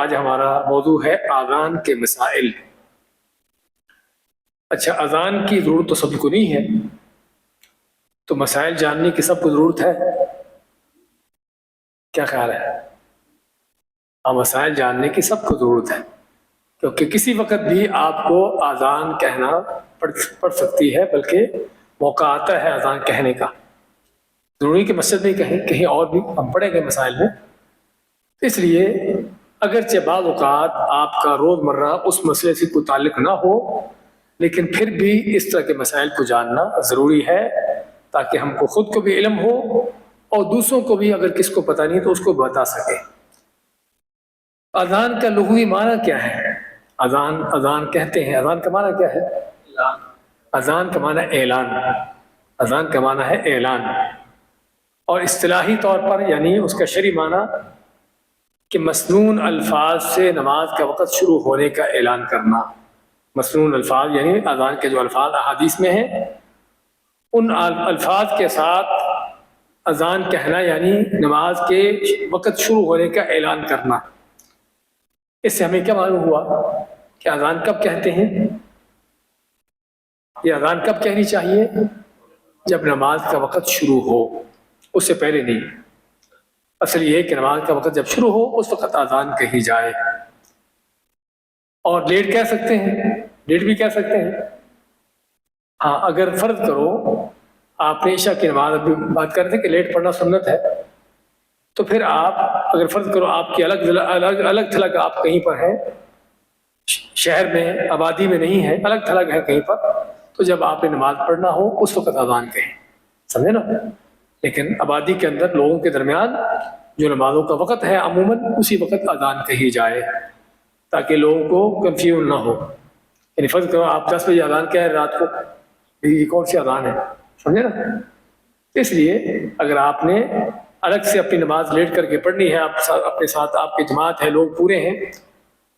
آج ہمارا موضوع ہے اذان کے مسائل۔ اچھا، اذان کی ضرورت تو سب کو نہیں ہے، تو مسائل جاننے کی سب کو ضرورت ہے؟ کیا خیال ہے؟ مسائل جاننے کی سب کو ضرورت ہے، کیونکہ کسی وقت بھی آپ کو اذان کہنا پڑ سکتی ہے، بلکہ موقع آتا ہے اذان کہنے کا۔ ضروری کہ مسجد میں کہیں اور بھی ہم پڑھیں گے مسائل میں۔ اس لیے اگرچہ بعض اوقات آپ کا روزمرہ اس مسئلے سے کوئی تعلق نہ ہو، لیکن پھر بھی اس طرح کے مسائل کو جاننا ضروری ہے، تاکہ ہم کو خود کو بھی علم ہو اور دوسروں کو بھی اگر کس کو پتہ نہیں تو اس کو بتا سکے۔ اذان کا لغوی معنی کیا ہے؟ اذان کہتے ہیں، اذان کا معنی کیا ہے؟ اذان کا معنی اعلان، اذان کا معنی ہے اعلان، اور اصطلاحی طور پر یعنی اس کا شرعی معنی کہ مسنون الفاظ سے نماز کا وقت شروع ہونے کا اعلان کرنا۔ مسنون الفاظ یعنی اذان کے جو الفاظ احادیث میں ہیں، ان الفاظ کے ساتھ اذان کہنا یعنی نماز کے وقت شروع ہونے کا اعلان کرنا۔ اس سے ہمیں کیا معلوم ہوا کہ اذان کب کہتے ہیں؟ یہ اذان کب کہنی چاہیے؟ جب نماز کا وقت شروع ہو، اس سے پہلے نہیں۔ اصل یہ ہے کہ نماز کا وقت جب شروع ہو اس وقت اذان کہی جائے۔ اور لیٹ کہہ سکتے ہیں، لیٹ بھی کہہ سکتے ہیں۔ ہاں، اگر فرض کرو آپ نے عشاء کی نماز ابھی بات کر رہے تھے کہ لیٹ پڑھنا سنت ہے، تو پھر آپ اگر فرض کرو آپ کی الگ تھلگ آپ کہیں پر ہیں، شہر میں آبادی میں نہیں ہے، الگ تھلگ ہے کہیں پر، تو جب آپ نے نماز پڑھنا ہو اس وقت اذان کہیں، سمجھے نا؟ لیکن آبادی کے اندر لوگوں کے درمیان جو نمازوں کا وقت ہے عموماً اسی وقت اذان کہی جائے، تاکہ لوگوں کو کنفیوژن نہ ہو۔ یعنی فرض کرو آپ 10 بجے اذان کہہ رہے رات کو، یہ کون سی اذان ہے؟ سمجھے نا؟ اس لیے اگر آپ نے الگ سے اپنی نماز لیٹ کر کے پڑھنی ہے، آپ اپنے ساتھ آپ کی جماعت ہے، لوگ پورے ہیں،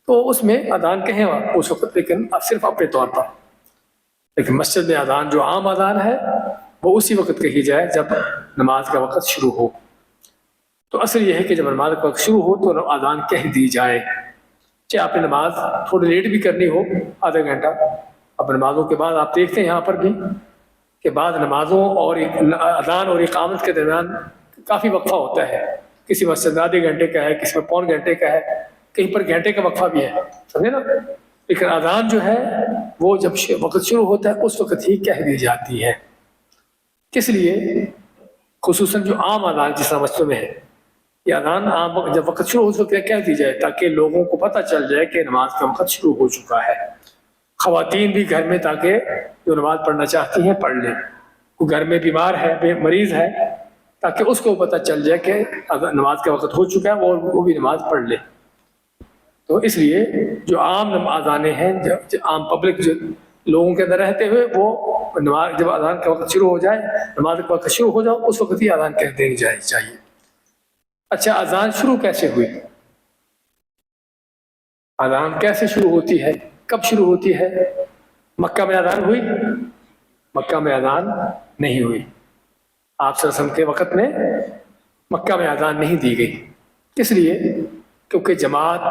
تو اس میں اذان کہیں آپ اس وقت، لیکن صرف اپنے طور پر۔ لیکن مسجد میں اذان جو عام اذان ہے وہ اسی وقت کہی جائے جب نماز کا وقت شروع ہو۔ تو اصل یہ ہے کہ جب نماز کا وقت شروع ہو تو اذان کہہ دی جائے، چاہے آپ نے نماز تھوڑی لیٹ بھی کرنی ہو، آدھا گھنٹہ۔ اب نمازوں کے بعد آپ دیکھتے ہیں یہاں پر بھی کہ بعض نمازوں اور اذان اور اقامت کے درمیان کافی وقفہ ہوتا ہے، کسی مسجد میں آدھے گھنٹے کا ہے، کسی میں پون گھنٹے کا ہے، کہیں پر گھنٹے کا وقفہ بھی ہے، سمجھے نا؟ لیکن اذان جو ہے وہ جب وقت شروع ہوتا ہے اس وقت ہی کہہ دی جاتی ہے۔ کس لیے؟ خصوصاً جو عام اذان جس طرح مسجدوں میں ہے، یہ اذان عام جب وقت شروع ہو چکا ہے کہہ دی جائے، تاکہ لوگوں کو پتہ چل جائے کہ نماز کا وقت شروع ہو چکا ہے۔ خواتین بھی گھر میں تاکہ جو نماز پڑھنا چاہتی ہیں پڑھ لیں، وہ گھر میں بیمار ہے، مریض ہے، تاکہ اس کو پتہ چل جائے کہ نماز کا وقت ہو چکا ہے اور وہ بھی نماز پڑھ لے۔ تو اس لیے جو عام اذانیں ہیں، عام پبلک جو لوگوں کے اندر رہتے ہوئے، وہ نماز جب اذان کا وقت شروع ہو جائے، نماز کا وقت شروع ہو جائے، اس وقت ہی اذان کہہ دینی چاہیے۔ اچھا، اذان شروع کیسے ہوئی؟ اذان کیسے شروع ہوتی ہے؟ کب شروع ہوتی ہے؟ مکہ میں اذان ہوئی؟ مکہ میں اذان نہیں ہوئی۔ آپ صلی اللہ علیہ وسلم کے وقت میں مکہ میں اذان نہیں دی گئی۔ کس لیے؟ کیونکہ جماعت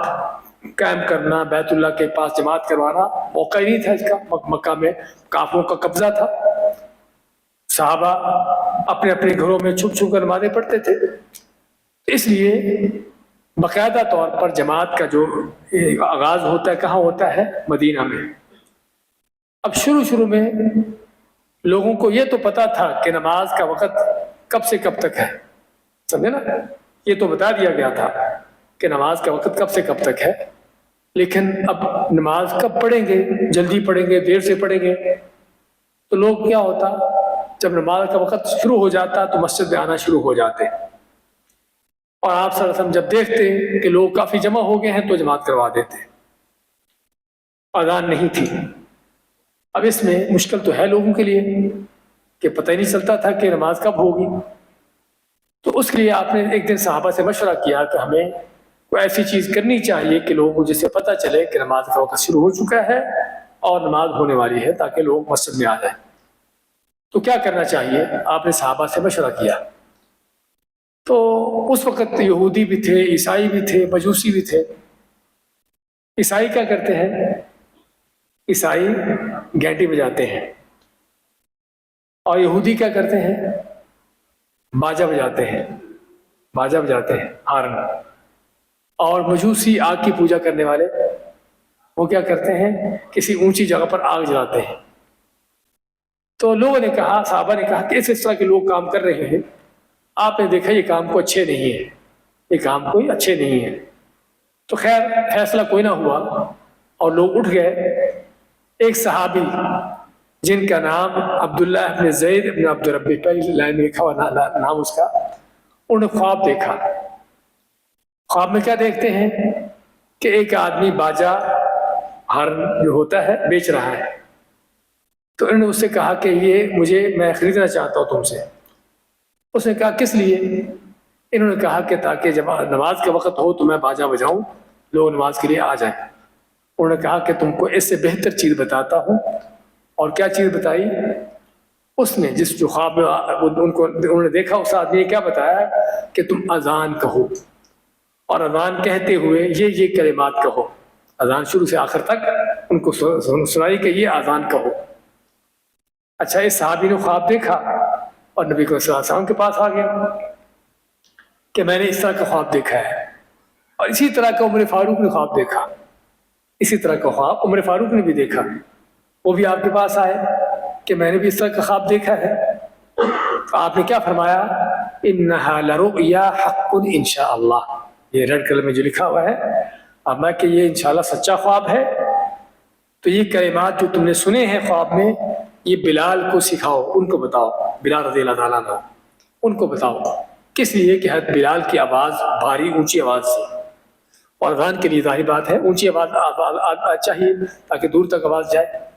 قائم کرنا، بیت اللہ کے پاس جماعت کروانا موقع ہی نہیں تھا اس کا۔ مکہ میں کافروں کا قبضہ تھا، صحابہ اپنے اپنے گھروں میں چھپ چھپ کر نمازیں پڑھتے تھے، اس لیے باقاعدہ طور پر جماعت کا جو آغاز ہوتا ہے کہاں ہوتا ہے؟ مدینہ میں۔ اب شروع میں لوگوں کو یہ تو پتا تھا کہ نماز کا وقت کب سے کب تک ہے، سمجھے نا؟ یہ تو بتا دیا گیا تھا کہ نماز کا وقت کب سے کب تک ہے، لیکن اب نماز کب پڑھیں گے، جلدی پڑھیں گے، دیر سے پڑھیں گے، تو لوگ کیا ہوتا، جب نماز کا وقت شروع ہو جاتا تو مسجد میں آنا شروع ہو جاتے، اور آپ صلی اللہ علیہ وسلم جب دیکھتے کہ لوگ کافی جمع ہو گئے ہیں تو جماعت کروا دیتے۔ اذان نہیں تھی۔ اب اس میں مشکل تو ہے لوگوں کے لیے کہ پتہ ہی نہیں چلتا تھا کہ نماز کب ہوگی، تو اس کے لیے آپ نے ایک دن صحابہ سے مشورہ کیا کہ ہمیں کوئی ایسی چیز کرنی چاہیے کہ لوگوں کو جس سے پتہ چلے کہ نماز کا وقت شروع ہو چکا ہے اور نماز ہونے والی ہے، تاکہ لوگ مسجد میں آ جائیں۔ تو کیا کرنا چاہیے؟ آپ نے صحابہ سے مشورہ کیا۔ تو اس وقت یہودی بھی تھے، عیسائی بھی تھے، مجوسی بھی تھے، عیسائی کیا کرتے ہیں؟ عیسائی گھنٹی بجاتے ہیں. اور یہودی کیا کرتے ہیں؟ باجا بجاتے ہیں، باجا بجاتے ہیں، ہارن. اور مجوسی آگ کی پوجا کرنے والے وہ کیا کرتے ہیں؟ کسی اونچی جگہ پر آگ جلاتے ہیں. تو لوگوں نے کہا، صحابہ نے کہا کہ اس طرح کے لوگ کام کر رہے ہیں، آپ نے دیکھا یہ کام کو اچھے نہیں ہے، یہ کام کوئی اچھے نہیں ہے. تو خیر فیصلہ کوئی نہ ہوا اور لوگ اٹھ گئے. ایک صحابی جن کا نام عبداللہ ابن زید ابن عبد ربی، پہلی لائن میں لکھا ہوا نام اس کا، انہوں نے خواب دیکھا. خواب میں کیا دیکھتے ہیں کہ ایک آدمی باجا ہارن جو ہوتا ہے بیچ رہا ہے. تو انہوں نے اس سے کہا کہ یہ میں خریدنا چاہتا ہوں تم سے. اس نے کہا کس لیے؟ انہوں نے کہا کہ تاکہ جب نماز کا وقت ہو تو میں باجا بجاؤں، لوگ نماز کے لیے آ جائیں. انہوں نے کہا کہ تم کو اس سے بہتر چیز بتاتا ہوں. اور کیا چیز بتائی؟ اس نے جس جو خواب میں انہوں نے دیکھا، اس آدمی نے کیا بتایا کہ تم اذان کہو، اور اذان کہتے ہوئے یہ کلمات کہو. اذان شروع سے آخر تک ان کو سنائی کہ یہ اذان کہو. اچھا، اس صحابی نے خواب دیکھا اور نبی صلی اللہ علیہ وسلم کے پاس آ گیا کہ میں نے اس طرح کا خواب دیکھا ہے. اور اسی طرح کا عمر فاروق نے خواب دیکھا، اسی طرح کا خواب عمر فاروق نے بھی دیکھا. وہ بھی آپ کے پاس آئے کہ میں نے بھی اس طرح کا خواب دیکھا ہے. تو آپ نے کیا فرمایا؟ انہا لرؤیا حق انشاءاللہ. یہ ریڈ کلر میں جو لکھا ہوا ہے اب میں کہ یہ انشاءاللہ سچا خواب ہے. تو یہ کلمات جو تم نے سنے ہیں خواب میں، یہ بلال کو سکھاؤ، ان کو بتاؤ. بلال رضی اللہ تعالیٰ عنہ ان کو بتاؤ. کس لیے؟ کہ حضرت بلال کی آواز بھاری اونچی آواز سے، اور اذان کے لیے ظاہری بات ہے اونچی آواز چاہیے تاکہ دور تک آواز جائے.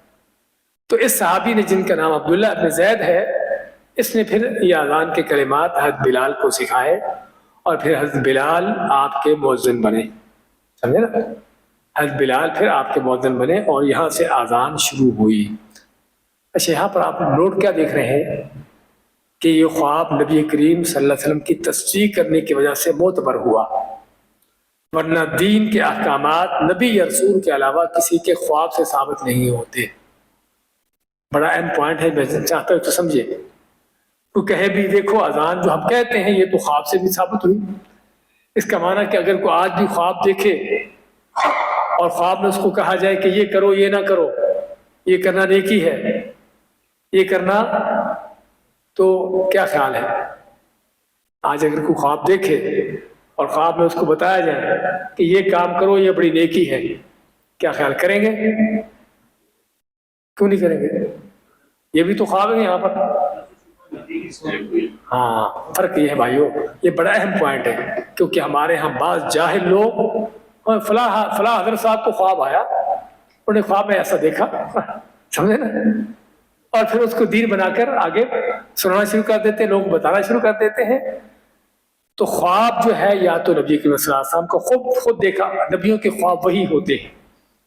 تو اس صحابی نے جن کا نام عبداللہ ابن زید ہے، اس نے پھر یہ اذان کے کلمات حضرت بلال کو سکھائے، اور پھر حضرت بلال آپ کے مؤذن بنے. سمجھے نا؟ حضرت بلال پھر آپ کے مؤذن بنے اور یہاں سے اذان شروع ہوئی. اچھا، یہاں پر آپ نوٹ کیا دیکھ رہے ہیں کہ یہ خواب نبی کریم صلی اللہ علیہ وسلم کی تصدیق کرنے کی وجہ سے معتبر ہوا، ورنہ دین کے احکامات نبی یا رسول کے علاوہ کسی کے خواب سے ثابت نہیں ہوتے. بڑا اہم پوائنٹ ہے، میں چاہتا ہوں تو سمجھے. تو کہے بھی دیکھو اذان جو ہم کہتے ہیں یہ تو خواب سے بھی ثابت ہوئی. اس کا معنی کہ اگر کوئی آج بھی خواب دیکھے اور خواب میں اس کو کہا جائے کہ یہ کرو یہ نہ کرو، یہ کرنا نیکی ہے، یہ کرنا، تو کیا خیال ہے؟ آج اگر کوئی خواب دیکھے اور خواب میں اس کو بتایا جائے کہ یہ کام کرو یہ بڑی نیکی ہے، کیا خیال کریں گے؟ کیوں نہیں کریں گے؟ یہ بھی تو خواب ہے یہاں پر. ہاں، فرق یہ ہے بھائیو، یہ بڑا اہم پوائنٹ ہے. کیونکہ ہمارے ہاں بعض جاہل لوگ، فلاں حضرت صاحب کو خواب آیا، انہوں نے خواب میں ایسا دیکھا، سمجھے نا، اور پھر اس کو دین بنا کر آگے سنانا شروع کر دیتے ہیں، لوگ بتانا شروع کر دیتے ہیں. تو خواب جو ہے یا تو نبی کے صلی اللہ علیہ وسلم کو خود دیکھا، نبیوں کے خواب وہی ہوتے ہیں،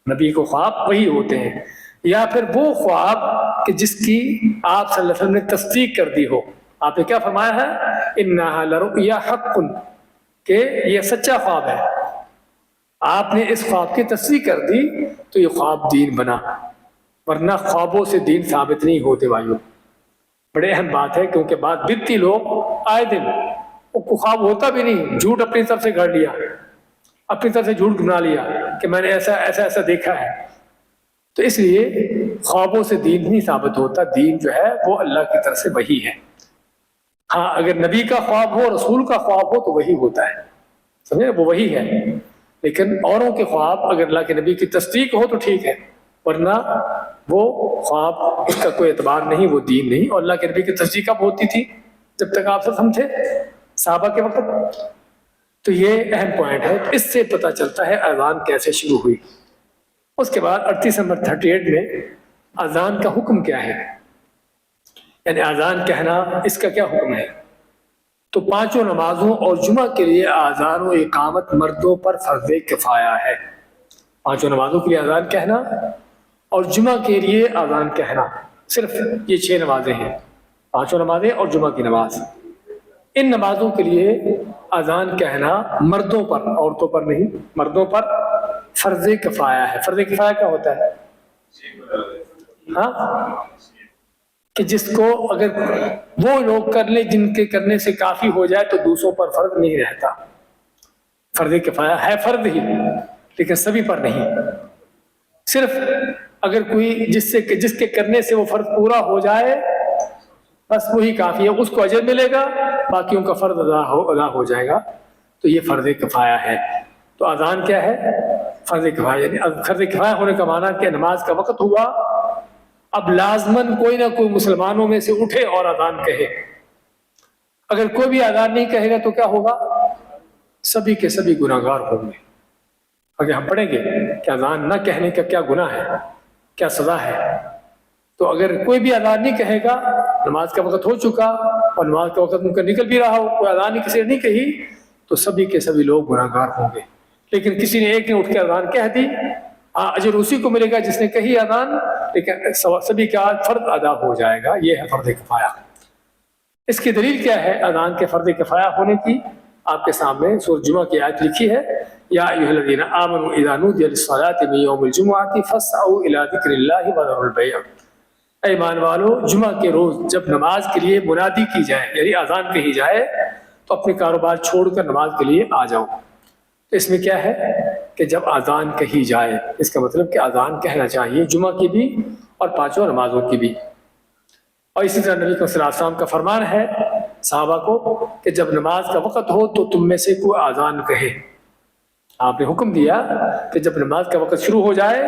نبی کو خواب وہی ہوتے ہیں، یا پھر وہ خواب کہ جس کی آپ صلی اللہ علیہ وسلم نے تصدیق کر دی ہو. آپ نے کیا فرمایا ہے؟ انہا لرؤیا حق، کہ یہ سچا خواب ہے. آپ نے اس خواب کی تصدیق کر دی تو یہ خواب دین بنا، ورنہ خوابوں سے دین ثابت نہیں ہوتے بھائیوں. بڑے اہم بات ہے، کیونکہ بات بدتی لوگ آئے دن کو خواب ہوتا بھی نہیں، جھوٹ اپنی طرف سے گھڑ لیا، اپنی طرف سے جھوٹ بنا لیا کہ میں نے ایسا دیکھا ہے. تو اس لیے خوابوں سے دین نہیں ثابت ہوتا. دین جو ہے وہ اللہ کی طرف سے وہی ہے. ہاں، اگر نبی کا خواب ہو، رسول کا خواب ہو تو وہی ہوتا ہے، سمجھے، وہ وہی ہے. لیکن اوروں کے خواب اگر اللہ کے نبی کی تصدیق ہو تو ٹھیک ہے، ورنہ وہ خواب اس کا کوئی اعتبار نہیں، وہ دین نہیں. اور اللہ کے نبی کی تصدیق کب ہوتی تھی؟ جب تک آپ سب تھے، صحابہ کے وقت. تو یہ اہم پوائنٹ ہے. اس سے پتہ چلتا ہے اذان کیسے شروع ہوئی. اس کے بعد 38 نمبر 38 میں اذان کا حکم کیا ہے، یعنی اذان کہنا اس کا کیا حکم ہے. تو 5 نمازوں اور جمعہ کے لیے اذان و اقامت مردوں پر فرض کفایہ ہے. 5 نمازوں کے لیے اذان کہنا اور جمعہ کے لیے اذان کہنا، صرف یہ 6 نمازیں ہیں، 5 نمازیں اور جمعہ کی نماز. ان نمازوں کے لیے اذان کہنا مردوں پر، عورتوں پر نہیں، مردوں پر فرض کفایہ ہے. فرض کفایہ کیا ہوتا ہے؟ ہاں، کہ جس کو اگر وہ لوگ کر لیں جن کے کرنے سے کافی ہو جائے تو دوسروں پر فرض نہیں رہتا. فرض کفایہ ہے فرض ہی، لیکن سبھی پر نہیں. صرف اگر کوئی جس کے کرنے سے وہ فرض پورا ہو جائے بس وہی کافی ہے، اس کو اجر ملے گا، باقیوں کا فرض ادا ہو جائے گا. تو یہ فرض کفایہ ہے. تو اذان کیا ہے؟ فرض کفایہ. یعنی فرض کفایہ ہونے کا معنی کہ نماز کا وقت ہوا، اب لازماً کوئی نہ کوئی مسلمانوں میں سے اٹھے اور اذان کہے. اگر کوئی بھی اذان نہیں کہے گا تو کیا ہوگا؟ سبھی کے سبھی گناہگار ہوں گے. اگر ہم پڑھیں گے کہ اذان نہ کہنے کا کیا گناہ ہے، کیا سزا ہے، تو اگر کوئی بھی اذان نہیں کہے گا، نماز کا وقت ہو چکا اور نماز کا وقت ان کا نکل بھی رہا ہو، کوئی اذان نہیں کسی نے نہیں کہی، تو سبھی کے سبھی لوگ گناہگار ہوں گے. لیکن کسی نے ایک نے اٹھ کے اذان کہہ دی، اجر اسی کو ملے گا جس نے کہی اذان، لیکن سبھی کا فرض ادا ہو جائے گا. یہ ہے فرض کفایہ. اس کی دلیل کیا ہے اذان کے فرض کفایہ ہونے کی؟ آپ کے سامنے سورۃ جمعہ کی آیت لکھی ہے، یا ایھا الذین آمنوا اذا نودی للصلاۃ من یوم الجمعۃ فاسعوا الی ذکر اللہ وذروا البیع. اے ایمان والو، جمعہ کے روز جب نماز کے لیے منادی کی جائے، یعنی اذان کہی جائے، تو اپنے کاروبار چھوڑ کر نماز کے لیے آ جاؤ. تو اس میں کیا ہے کہ جب اذان کہی جائے، اس کا مطلب کہ اذان کہنا چاہیے، جمعہ کی بھی اور پانچوں نمازوں کی بھی. اور اسی طرح نبی صلی اللہ علیہ وسلم کا فرمان ہے صحابہ کو کہ جب نماز کا وقت ہو تو تم میں سے کوئی اذان کہے. آپ نے حکم دیا کہ جب نماز کا وقت شروع ہو جائے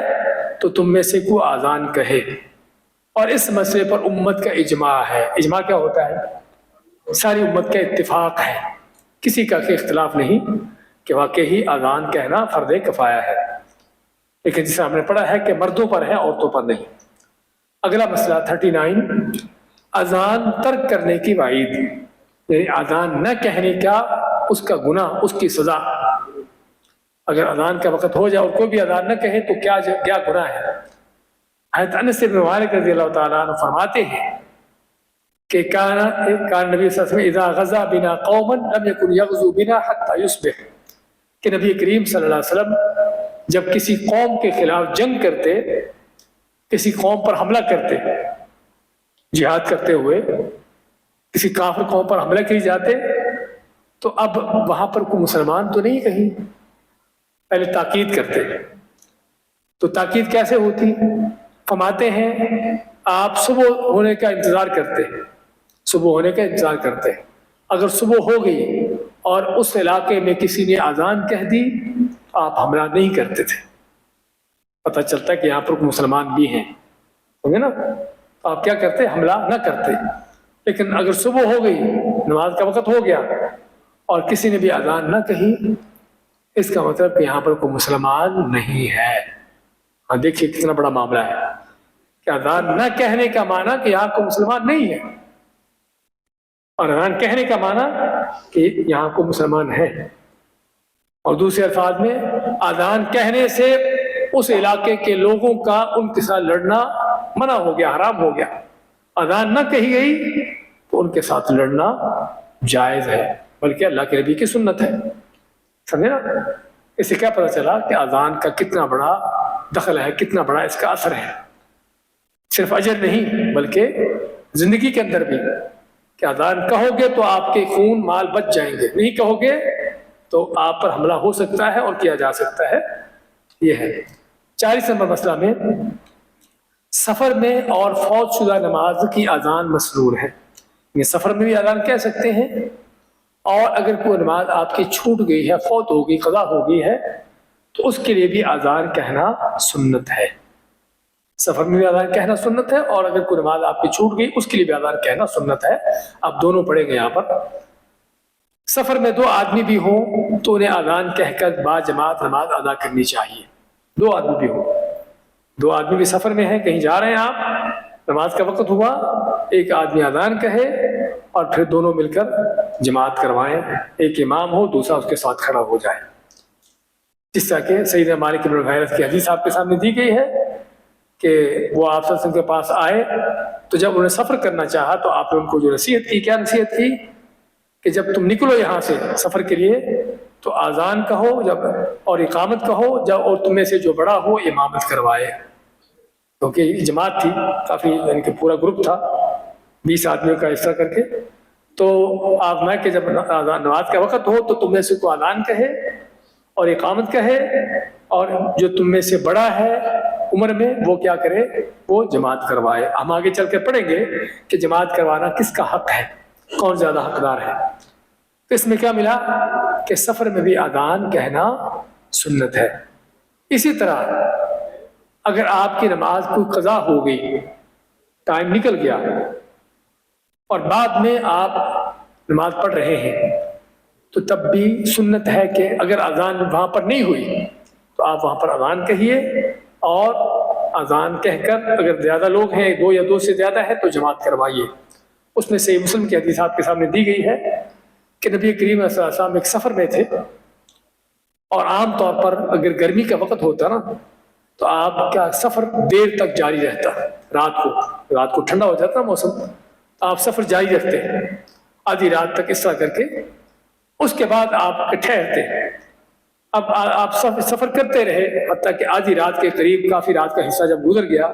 تو تم میں سے کوئی اذان کہے. اور اس مسئلے پر امت کا اجماع ہے. اجماع کیا ہوتا ہے؟ ساری امت کا اتفاق ہے، کسی کا کوئی اختلاف نہیں کہ واقعی اذان کہنا فرض کفایہ ہے. لیکن جسے ہم نے پڑھا ہے کہ مردوں پر ہے، عورتوں پر نہیں. اگلا مسئلہ 39، اذان ترک کرنے کی وعید، یعنی اذان نہ کہنے کا اس کا گناہ، اس کی سزا. اگر اذان کا وقت ہو جائے اور کوئی بھی اذان نہ کہے تو کیا گناہ ہے؟ حضرت انس بن مالک رضی اللہ تعالیٰ عنہ فرماتے ہیں کہ کان نبی صلی اللہ علیہ وسلم اذا غزا بنا قوما لم يكن يغزو بنا حتى يصبح، کہ نبی کریم صلی اللہ علیہ وسلم جب کسی قوم کے خلاف جنگ کرتے، کسی قوم پر حملہ کرتے، جہاد کرتے ہوئے کسی کافر قوم پر حملہ کیے جاتے، تو اب وہاں پر کوئی مسلمان تو نہیں، کہیں پہلے تاکید کرتے. تو تاکید کیسے ہوتی؟ فرماتے ہیں آپ صبح ہونے کا انتظار کرتے، صبح ہونے کا انتظار کرتے. اگر صبح ہو گئی اور اس علاقے میں کسی نے اذان کہہ دی تو آپ حملہ نہیں کرتے تھے. پتہ چلتا ہے کہ یہاں پر مسلمان بھی ہیں، ہوں گے نا، تو آپ کیا کرتے؟ حملہ نہ کرتے. لیکن اگر صبح ہو گئی، نماز کا وقت ہو گیا اور کسی نے بھی اذان نہ کہی، اس کا مطلب کہ یہاں پر کوئی مسلمان نہیں ہے. ہاں دیکھیے کتنا بڑا معاملہ ہے کہ اذان نہ کہنے کا معنی کہ یہاں کوئی مسلمان نہیں ہے، اور اذان کہنے کا معنی کہ یہاں کوئی مسلمان ہے. اور دوسرے الفاظ میں اذان کہنے سے اس علاقے کے لوگوں کا ان کے ساتھ لڑنا منع ہو گیا، حرام ہو گیا. اذان نہ کہی گئی تو ان کے ساتھ لڑنا جائز ہے، بلکہ اللہ کے نبی کی سنت ہے. سمجھے نا؟ اس سے کیا پتہ چلا کہ اذان کا کتنا بڑا دخل ہے، کتنا بڑا اس کا اثر ہے. صرف اجر نہیں بلکہ زندگی کے اندر بھی، کہ اذان کہو گے تو آپ کے خون مال بچ جائیں گے، نہیں کہو گے تو آپ پر حملہ ہو سکتا ہے اور کیا جا سکتا ہے. یہ ہے 40 نمبر مسئلہ میں، سفر میں اور فوت شدہ نماز کی اذان مسنون ہے. یہ سفر میں بھی اذان کہہ سکتے ہیں، اور اگر کوئی نماز آپ کی چھوٹ گئی ہے، فوت ہو گئی، قضا ہو گئی ہے، تو اس کے لیے بھی اذان کہنا سنت ہے. سفر میں بھی اذان کہنا سنت ہے، اور اگر کوئی نماز آپ کی چھوٹ گئی اس کے لیے بھی اذان کہنا سنت ہے. آپ دونوں پڑھیں گے یہاں پر. سفر میں 2 آدمی بھی ہوں تو انہیں اذان کہہ کر با جماعت نماز ادا کرنی چاہیے. 2 آدمی بھی ہوں، 2 آدمی بھی سفر میں ہیں، کہیں جا رہے ہیں آپ، نماز کا وقت ہوا، ایک آدمی اذان کہے اور پھر دونوں مل کر جماعت کروائیں. ایک امام ہو، دوسرا اس کے ساتھ کھڑا ہو جائے. جس طرح کہ سیدنا مالک بن حویرث کی حدیث آپ کے سامنے دی گئی ہے کہ وہ آپ صلی اللہ علیہ وسلم کے پاس آئے تو جب انہیں سفر کرنا چاہا تو آپ نے ان کو جو نصیحت کی، کیا نصیحت کی؟ کہ جب تم نکلو یہاں سے سفر کے لیے تو آذان کہو جب اور اقامت کہو جب، اور تم میں سے جو بڑا ہو امامت کروائے. کیونکہ جماعت تھی کافی، یعنی کہ پورا گروپ تھا 20 آدمیوں کا حصہ کر کے. تو آپ میں کہ جب نماز کا وقت ہو تو تم میں سے کو اذان کہے اور اقامت کہے، اور جو تم میں سے بڑا ہے عمر میں وہ کیا کرے، وہ جماعت کروائے. ہم آگے چل کے پڑھیں گے کہ جماعت کروانا کس کا حق ہے، کون زیادہ حقدار ہے. تو اس میں کیا ملا کہ سفر میں بھی اذان کہنا سنت ہے. اسی طرح اگر آپ کی نماز کوئی قضا ہو گئی، ٹائم نکل گیا، اور بعد میں آپ نماز پڑھ رہے ہیں، تو تب بھی سنت ہے کہ اگر اذان وہاں پر نہیں ہوئی تو آپ وہاں پر اذان کہیے، اور اذان کہہ کر اگر زیادہ لوگ ہیں، 2 یا 2 سے زیادہ ہے، تو جماعت کروائیے. اس میں صحیح مسلم کی حدیث آپ کے سامنے دی گئی ہے کہ نبی کریم صلی اللہ علیہ وسلم ایک سفر میں تھے، اور عام طور پر اگر گرمی کا وقت ہوتا نا تو آپ کا سفر دیر تک جاری رہتا ہے. رات کو ٹھنڈا ہو جاتا موسم، آپ سفر جاری رکھتے ہیں آدھی رات تک اس طرح کر کے. اس کے بعد آپ ٹھہرتے ہیں. اب آپ سفر کرتے رہے حتیٰ کہ آدھی رات کے قریب، کافی رات کا حصہ جب گزر گیا،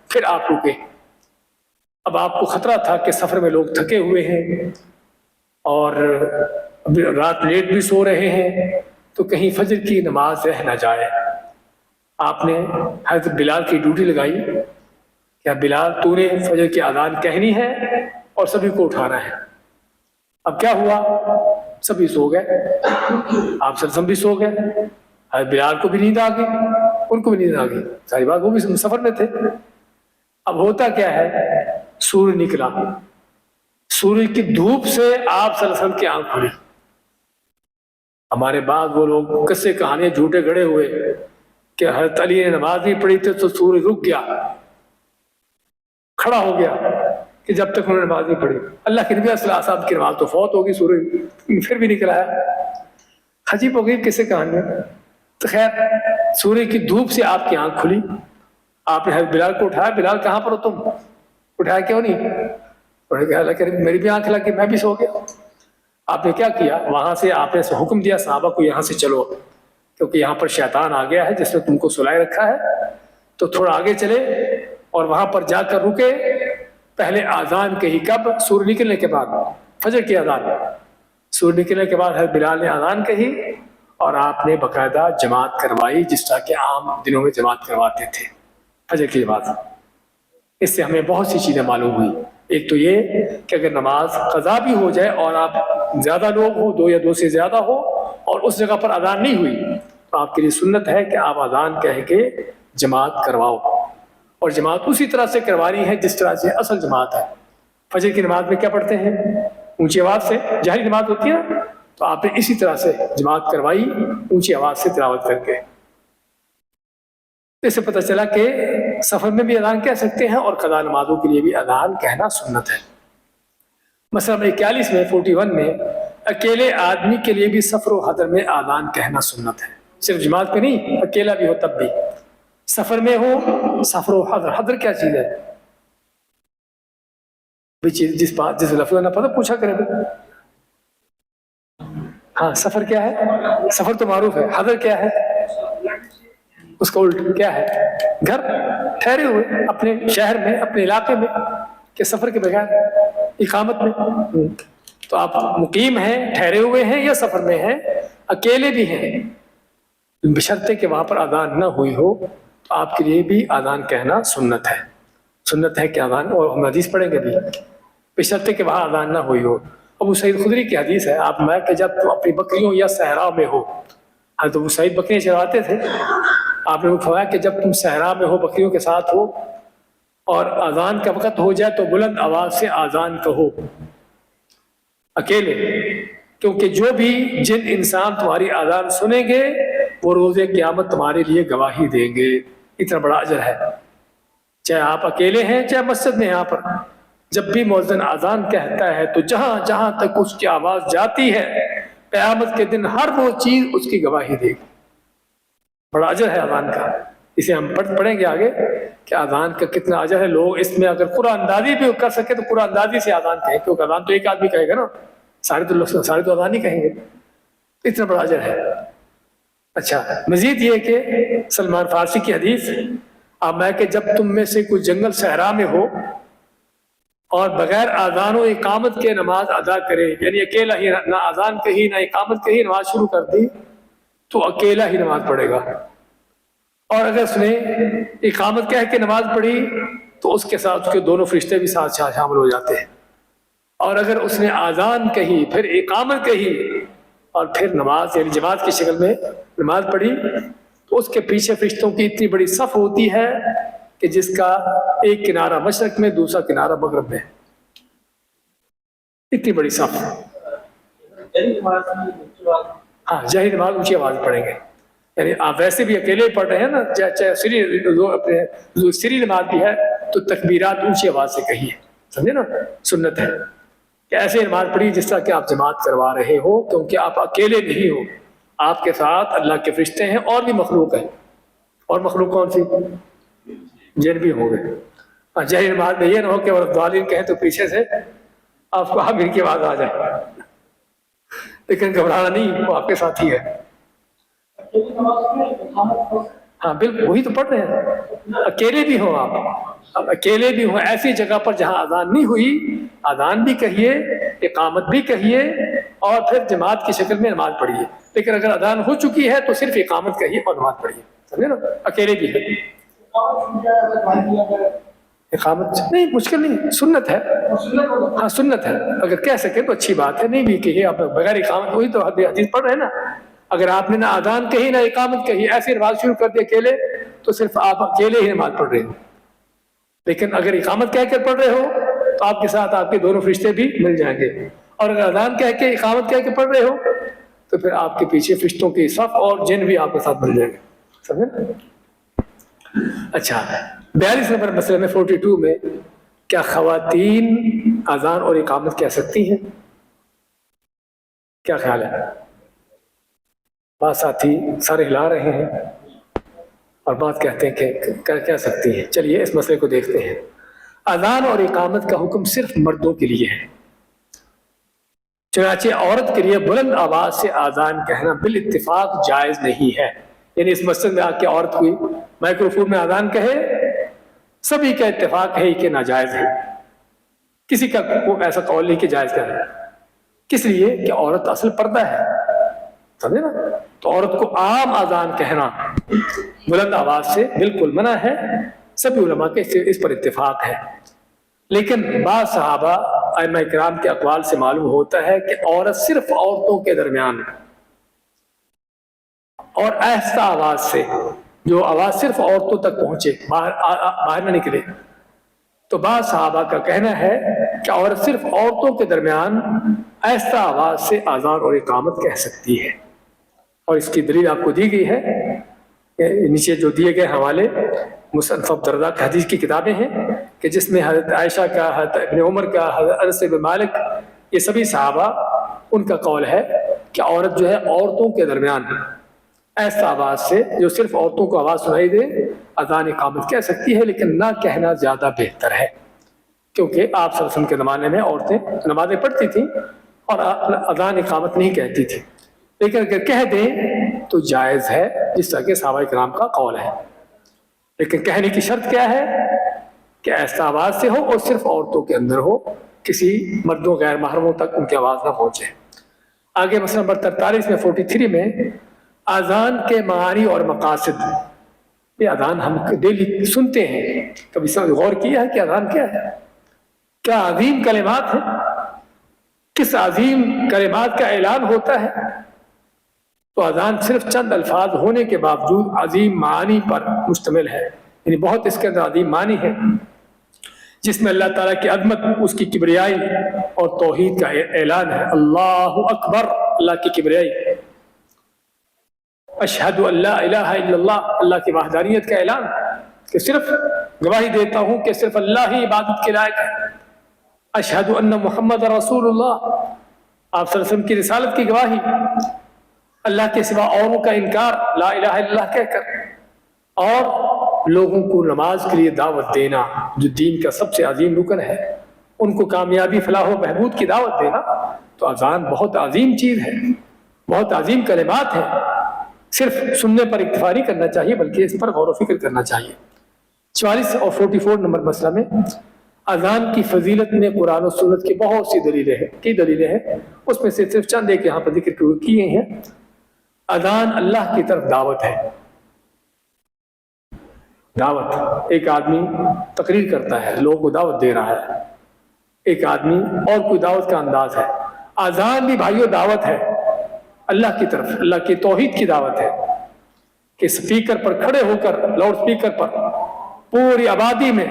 پھر آپ رکے. اب آپ کو خطرہ تھا کہ سفر میں لوگ تھکے ہوئے ہیں اور رات لیٹ بھی سو رہے ہیں، تو کہیں فجر کی نماز رہ نہ جائے. آپ نے حضرت بلال کی ڈیوٹی لگائی، کیا بلال تو نے فجر کی اذان کہنی ہے اور سبھی کو اٹھانا ہے. اب کیا ہوا، سبھی سو گئے، آپ سب بھی سو گئے، حضرت بلال کو بھی نیند آ گئی، ان کو بھی نیند آ گئی، ساری بات وہ بھی سفر میں تھے. اب ہوتا کیا ہے، سورج نکلا، سورج کی دھوپ سے آپ صلی اللہ علیہ وسلم کی آنکھ کھلی. ہمارے بعد وہ لوگ قصے کہانیاں جھوٹے گڑے ہوئے کہ حضرت علی نے نماز نہیں پڑھی تھی تو سورج رک گیا، کھڑا ہو گیا کہ جب تک انہوں نے نماز نہیں پڑھی. اللہ کے نبی صلی اللہ علیہ وسلم کی نماز تو فوت ہوگی، سورج پھر بھی نکلا ہے. عجیب ہو گئی کسے کہانیاں. تو خیر سورج کی دھوپ سے آپ کی آنکھ کھلی، آپ نے حضرت بلال کو اٹھایا. بلال کہاں پر ہو تم، اٹھایا کیوں نہیں؟ انہوں نے کہا اللہ کہ میری بھی آنکھ لگ گئی، میں بھی سو گیا. آپ نے کیا کیا، وہاں سے آپ نے حکم دیا صحابہ کو یہاں سے چلو، کیونکہ یہاں پر شیطان آ گیا ہے جس نے تم کو سلائے رکھا ہے. تو تھوڑا آگے چلے اور وہاں پر جا کر رکے. پہلے اذان کہی، کب؟ سورج نکلنے کے بعد، فجر کی اذان. سورج نکلنے کے بعد حضرت بلال نے اذان کہی اور آپ نے باقاعدہ جماعت کروائی، جس طرح کہ عام دنوں میں جماعت کرواتے تھے فجر کی بات. اس سے ہمیں بہت سی چیزیں معلوم ہوئی. ایک تو یہ کہ اگر نماز قضا بھی ہو جائے اور آپ زیادہ لوگ ہو، 2 یا 2 سے زیادہ ہو، اور اس جگہ پر اذان نہیں ہوئی، تو آپ کے لیے سنت ہے کہ آپ اذان کہہ کے جماعت کرواؤ. اور جماعت اسی طرح سے کروانی ہے جس طرح سے اصل جماعت ہے. فجر کی نماز میں کیا پڑھتے ہیں؟ اونچی آواز سے، جہری نماز ہوتی ہے، تو آپ نے اسی طرح سے جماعت کروائی اونچی آواز سے تلاوت کر کے. اس سے پتہ چلا کہ سفر میں بھی اذان کہہ سکتے ہیں اور قضا نمازوں کے لیے بھی اذان کہنا سنت ہے. مثلا 41 میں 41 میں اکیلے آدمی کے لیے بھی سفر و حضر میں اذان کہنا سنت ہے. صرف جماعت میں نہیں، اکیلا بھی ہو تب بھی، سفر میں ہو، سفر و حضر. حضر کیا چیز ہے؟ جس لفظ نہ پتہ پوچھا کرے. ہاں سفر کیا ہے؟ سفر تو معروف ہے. حضر کیا ہے؟ اس کا الٹ کیا ہے؟ گھر، ٹھہرے ہوئے اپنے شہر میں، اپنے علاقے میں، کہ سفر کے بغیر اقامت میں. تو آپ مقیم ہیں، ٹھہرے ہوئے ہیں، یا سفر میں ہیں، اکیلے بھی ہیں، بشرطے کہ وہاں پر اذان نہ ہوئی ہو، تو آپ کے لیے بھی اذان کہنا سنت ہے. سنت ہے کہ اذان، اور ہم حدیث پڑھیں گے بھی، بشرطے کہ وہاں اذان نہ ہوئی ہو. ابو سعید خدری کی حدیث ہے، آپ میں کہ جب تم اپنی بکریوں یا صحرا میں ہو، حضرت ابو سعید بکریاں چرواتے تھے، آپ نے فرمایا کہ جب تم صحرا میں ہو، بکریوں کے ساتھ ہو، اور اذان کا وقت ہو جائے تو بلند آواز سے اذان کہو اکیلے، کیونکہ جو بھی جن انسان تمہاری اذان سنیں گے وہ روز قیامت تمہارے لیے گواہی دیں گے. اتنا بڑا اجر ہے، چاہے آپ اکیلے ہیں چاہے مسجد میں. یہاں پر جب بھی مؤذن اذان کہتا ہے تو جہاں جہاں تک اس کی آواز جاتی ہے، قیامت کے دن ہر وہ چیز اس کی گواہی دے گی. بڑا اجر ہے اذان کا. اسے ہم پڑھیں گے آگے کہ اذان کا کتنا اجر ہے. لوگ اس میں اگر قرآن اندازی بھی کر سکے تو قرآن اندازی سے اذان کہیں، کیونکہ اذان تو ایک آدمی کہے گا نا، سارے تو اذان نہیں کہیں گے. اتنا بڑا اجر ہے۔ اچھا، مزید یہ کہ سلمان فارسی کی حدیث اب میں کہ جب تم میں سے کوئی جنگل صحرا میں ہو اور بغیر اذان و اقامت کے نماز ادا کرے، یعنی اکیلا ہی، نہ اذان کہی نہ اقامت کہی، نماز شروع کر دی، تو اکیلا ہی نماز پڑھے گا۔ اور اگر اس نے اقامت کہہ کے نماز پڑھی تو اس کے ساتھ اس کے دونوں فرشتے بھی ساتھ شامل ہو جاتے ہیں۔ اور اگر اس نے اذان کہی، پھر اقامت کہی اور پھر نماز یعنی جماعت کی شکل میں نماز پڑھی، تو اس کے پیچھے فرشتوں کی اتنی بڑی صف ہوتی ہے کہ جس کا ایک کنارہ مشرق میں، دوسرا کنارہ مغرب میں، اتنی بڑی صف۔ ہاں، جہری نماز اونچی آواز پڑھیں گے، یعنی آپ ویسے بھی اکیلے پڑھ رہے ہیں نا، چاہے سری نماز بھی ہے تو تکبیرات اونچی آواز سے کہیے، سمجھے نا؟ سنت ہے کہ ایسے نماز پڑھی جس طرح کہ آپ جماعت کروا رہے ہو، کیونکہ آپ اکیلے نہیں ہو، آپ کے ساتھ اللہ کے فرشتے ہیں اور بھی مخلوق ہیں۔ اور مخلوق کون سی؟ جن بھی ہوں گے۔ جہری نماز میں یہ نہ ہو کہ والدین کہیں تو پیچھے سے آپ کو آمین کی آواز آ جائے، لیکن گھبرانا نہیں، وہ آپ کے ساتھ ہی ہے۔ ہاں بالکل، وہی تو پڑھ رہے ہیں، اکیلے بھی ہوں آپ، اب اکیلے بھی ہوں ایسی جگہ پر جہاں اذان نہیں ہوئی، اذان بھی کہیے، اقامت بھی کہیے، اور پھر جماعت کی شکل میں نماز پڑھیے۔ لیکن اگر اذان ہو چکی ہے تو صرف اقامت کہیے اور نماز پڑھیے، سمجھے نا؟ اکیلے بھی ہے۔ اقامت نہیں، مشکل نہیں، سنت ہے، ہاں سنت ہے، اگر کہہ سکے تو اچھی بات ہے، نہیں بھی کہیے آپ بغیر اقامت، وہی تو حدیث پڑھ رہے ہیں نا۔ اگر آپ نے نہ اذان کہی نہ اقامت کہی، ایسی نماز شروع کر دی اکیلے، تو صرف آپ اکیلے ہی نماز پڑھ رہے ہو۔ لیکن اگر اقامت کہہ کر پڑھ رہے ہو تو آپ کے ساتھ آپ کے دونوں فرشتے بھی مل جائیں گے، اور اگر اذان کہہ کے اقامت کہہ کے پڑھ رہے ہو تو پھر آپ کے پیچھے فرشتوں کی صف اور جن بھی آپ کے ساتھ مل جائیں گے، سمجھے؟ اچھا، 42 نمبر مسئلے میں 42 میں، کیا خواتین اذان اور اقامت کہہ سکتی ہیں؟ کیا خیال ہے؟ بعض ساتھی سارے ہلا رہے ہیں اور بات کہتے ہیں کہ کہہ سکتی ہیں۔ چلیے اس مسئلے کو دیکھتے ہیں۔ اذان اور اقامت کا حکم صرف مردوں کے لیے ہے، چنانچہ عورت کے لیے بلند آواز سے اذان کہنا بالاتفاق جائز نہیں ہے۔ یعنی اس مسئلے میں آ کے عورت کوئی مائکروفون میں اذان کہے، سبھی کا اتفاق ہے کہ ناجائز ہے، کسی کا ایسا قول نہیں کہ جائز کہنا ہے۔ کس لیے؟ کہ عورت اصل پردہ ہے، سمجھے نا؟ تو عورت کو عام اذان کہنا بلند آواز سے بالکل منع ہے، سبھی علماء کے اس پر اتفاق ہے۔ لیکن بعض صحابہ ائمہ کرام کے اقوال سے معلوم ہوتا ہے کہ عورت صرف عورتوں کے درمیان اور آہستہ آواز سے، جو آواز صرف عورتوں تک پہنچے، باہر نہ نکلے، تو بعض صحابہ کا کہنا ہے کہ عورت صرف عورتوں کے درمیان آہستہ آواز سے اذان اور اقامت کہہ سکتی ہے۔ اور اس کی دلیل آپ کو دی گئی ہے، نیچے جو دیے گئے حوالے مصنف الدرداء کی حدیث کی کتابیں ہیں کہ جس میں حضرت عائشہ کا، حضرت ابن عمر کا، حضرت انس بن مالک، یہ سبھی صحابہ ان کا قول ہے کہ عورت جو ہے عورتوں کے درمیان ایسا آواز سے، جو صرف عورتوں کو آواز سنائی دے، اذان اقامت کہہ سکتی ہے، لیکن نہ کہنا زیادہ بہتر ہے، کیونکہ آپ صلی اللہ علیہ وسلم کے زمانے میں عورتیں نمازیں پڑھتی تھیں اور اذان اقامت نہیں کہتی تھی، لیکن اگر کہہ دیں تو جائز ہے، جس طرح کہ صحابہ کرام کا قول ہے۔ لیکن کہنے کی شرط کیا ہے؟ کہ ایسا آواز سے ہو اور صرف عورتوں کے اندر ہو، کسی مردوں غیر محرموں تک ان کی آواز نہ پہنچے۔ آگے مسئلہ نمبر 43 میں 43 میں اذان کے معانی اور مقاصد۔ یہ اذان ہم ڈیلی سنتے ہیں، کبھی غور کیا ہے کہ اذان کیا ہے؟ کیا عظیم کلمات ہیں؟ کس عظیم کلمات کا اعلان ہوتا ہے؟ تو اذان صرف چند الفاظ ہونے کے باوجود عظیم معانی پر مشتمل ہے، یعنی بہت اس کے اندر عظیم معنی ہے، جس میں اللہ تعالیٰ کی عظمت، اس کی کبریائی اور توحید کا اعلان ہے۔ اللہ اکبر، اللہ کی کبریائی، اشہد ان لا الہ الا اللہ، اللہ کی وحدانیت کا اعلان، کہ صرف گواہی دیتا ہوں کہ صرف اللہ ہی عبادت کے لائق ہے۔ اشہد ان محمد رسول اللہ، آپ صلی اللہ علیہ وسلم کی رسالت کی گواہی، اللہ کے سوا اوروں کا انکار، لا الہ الا اللہ کہہ کر، اور لوگوں کو نماز کے لیے دعوت دینا، جو دین کا سب سے عظیم رکن ہے، ان کو کامیابی، فلاح و بہبود کی دعوت دینا، تو اذان بہت عظیم چیز ہے۔ بہت عظیم کلمات ہیں. صرف سننے پر اکتفا نہیں کرنا چاہیے بلکہ اس پر غور و فکر کرنا چاہیے. 44 اور 44 نمبر مسئلہ میں اذان کی فضیلت میں قرآن و سنت کی بہت سی دلیلیں ہیں. کئی دلیلیں ہیں، اس میں سے صرف چند ایک یہاں پر ذکر کیے ہیں. اذان اللہ کی طرف دعوت ہے. دعوت، ایک آدمی تقریر کرتا ہے، لوگوں کو دعوت دے رہا ہے. ایک آدمی اور کوئی دعوت کا انداز ہے. اذان بھی بھائیو دعوت ہے اللہ کی طرف، اللہ کی توحید کی دعوت ہے کہ سپیکر پر کھڑے ہو کر، لاؤڈ سپیکر پر پوری آبادی میں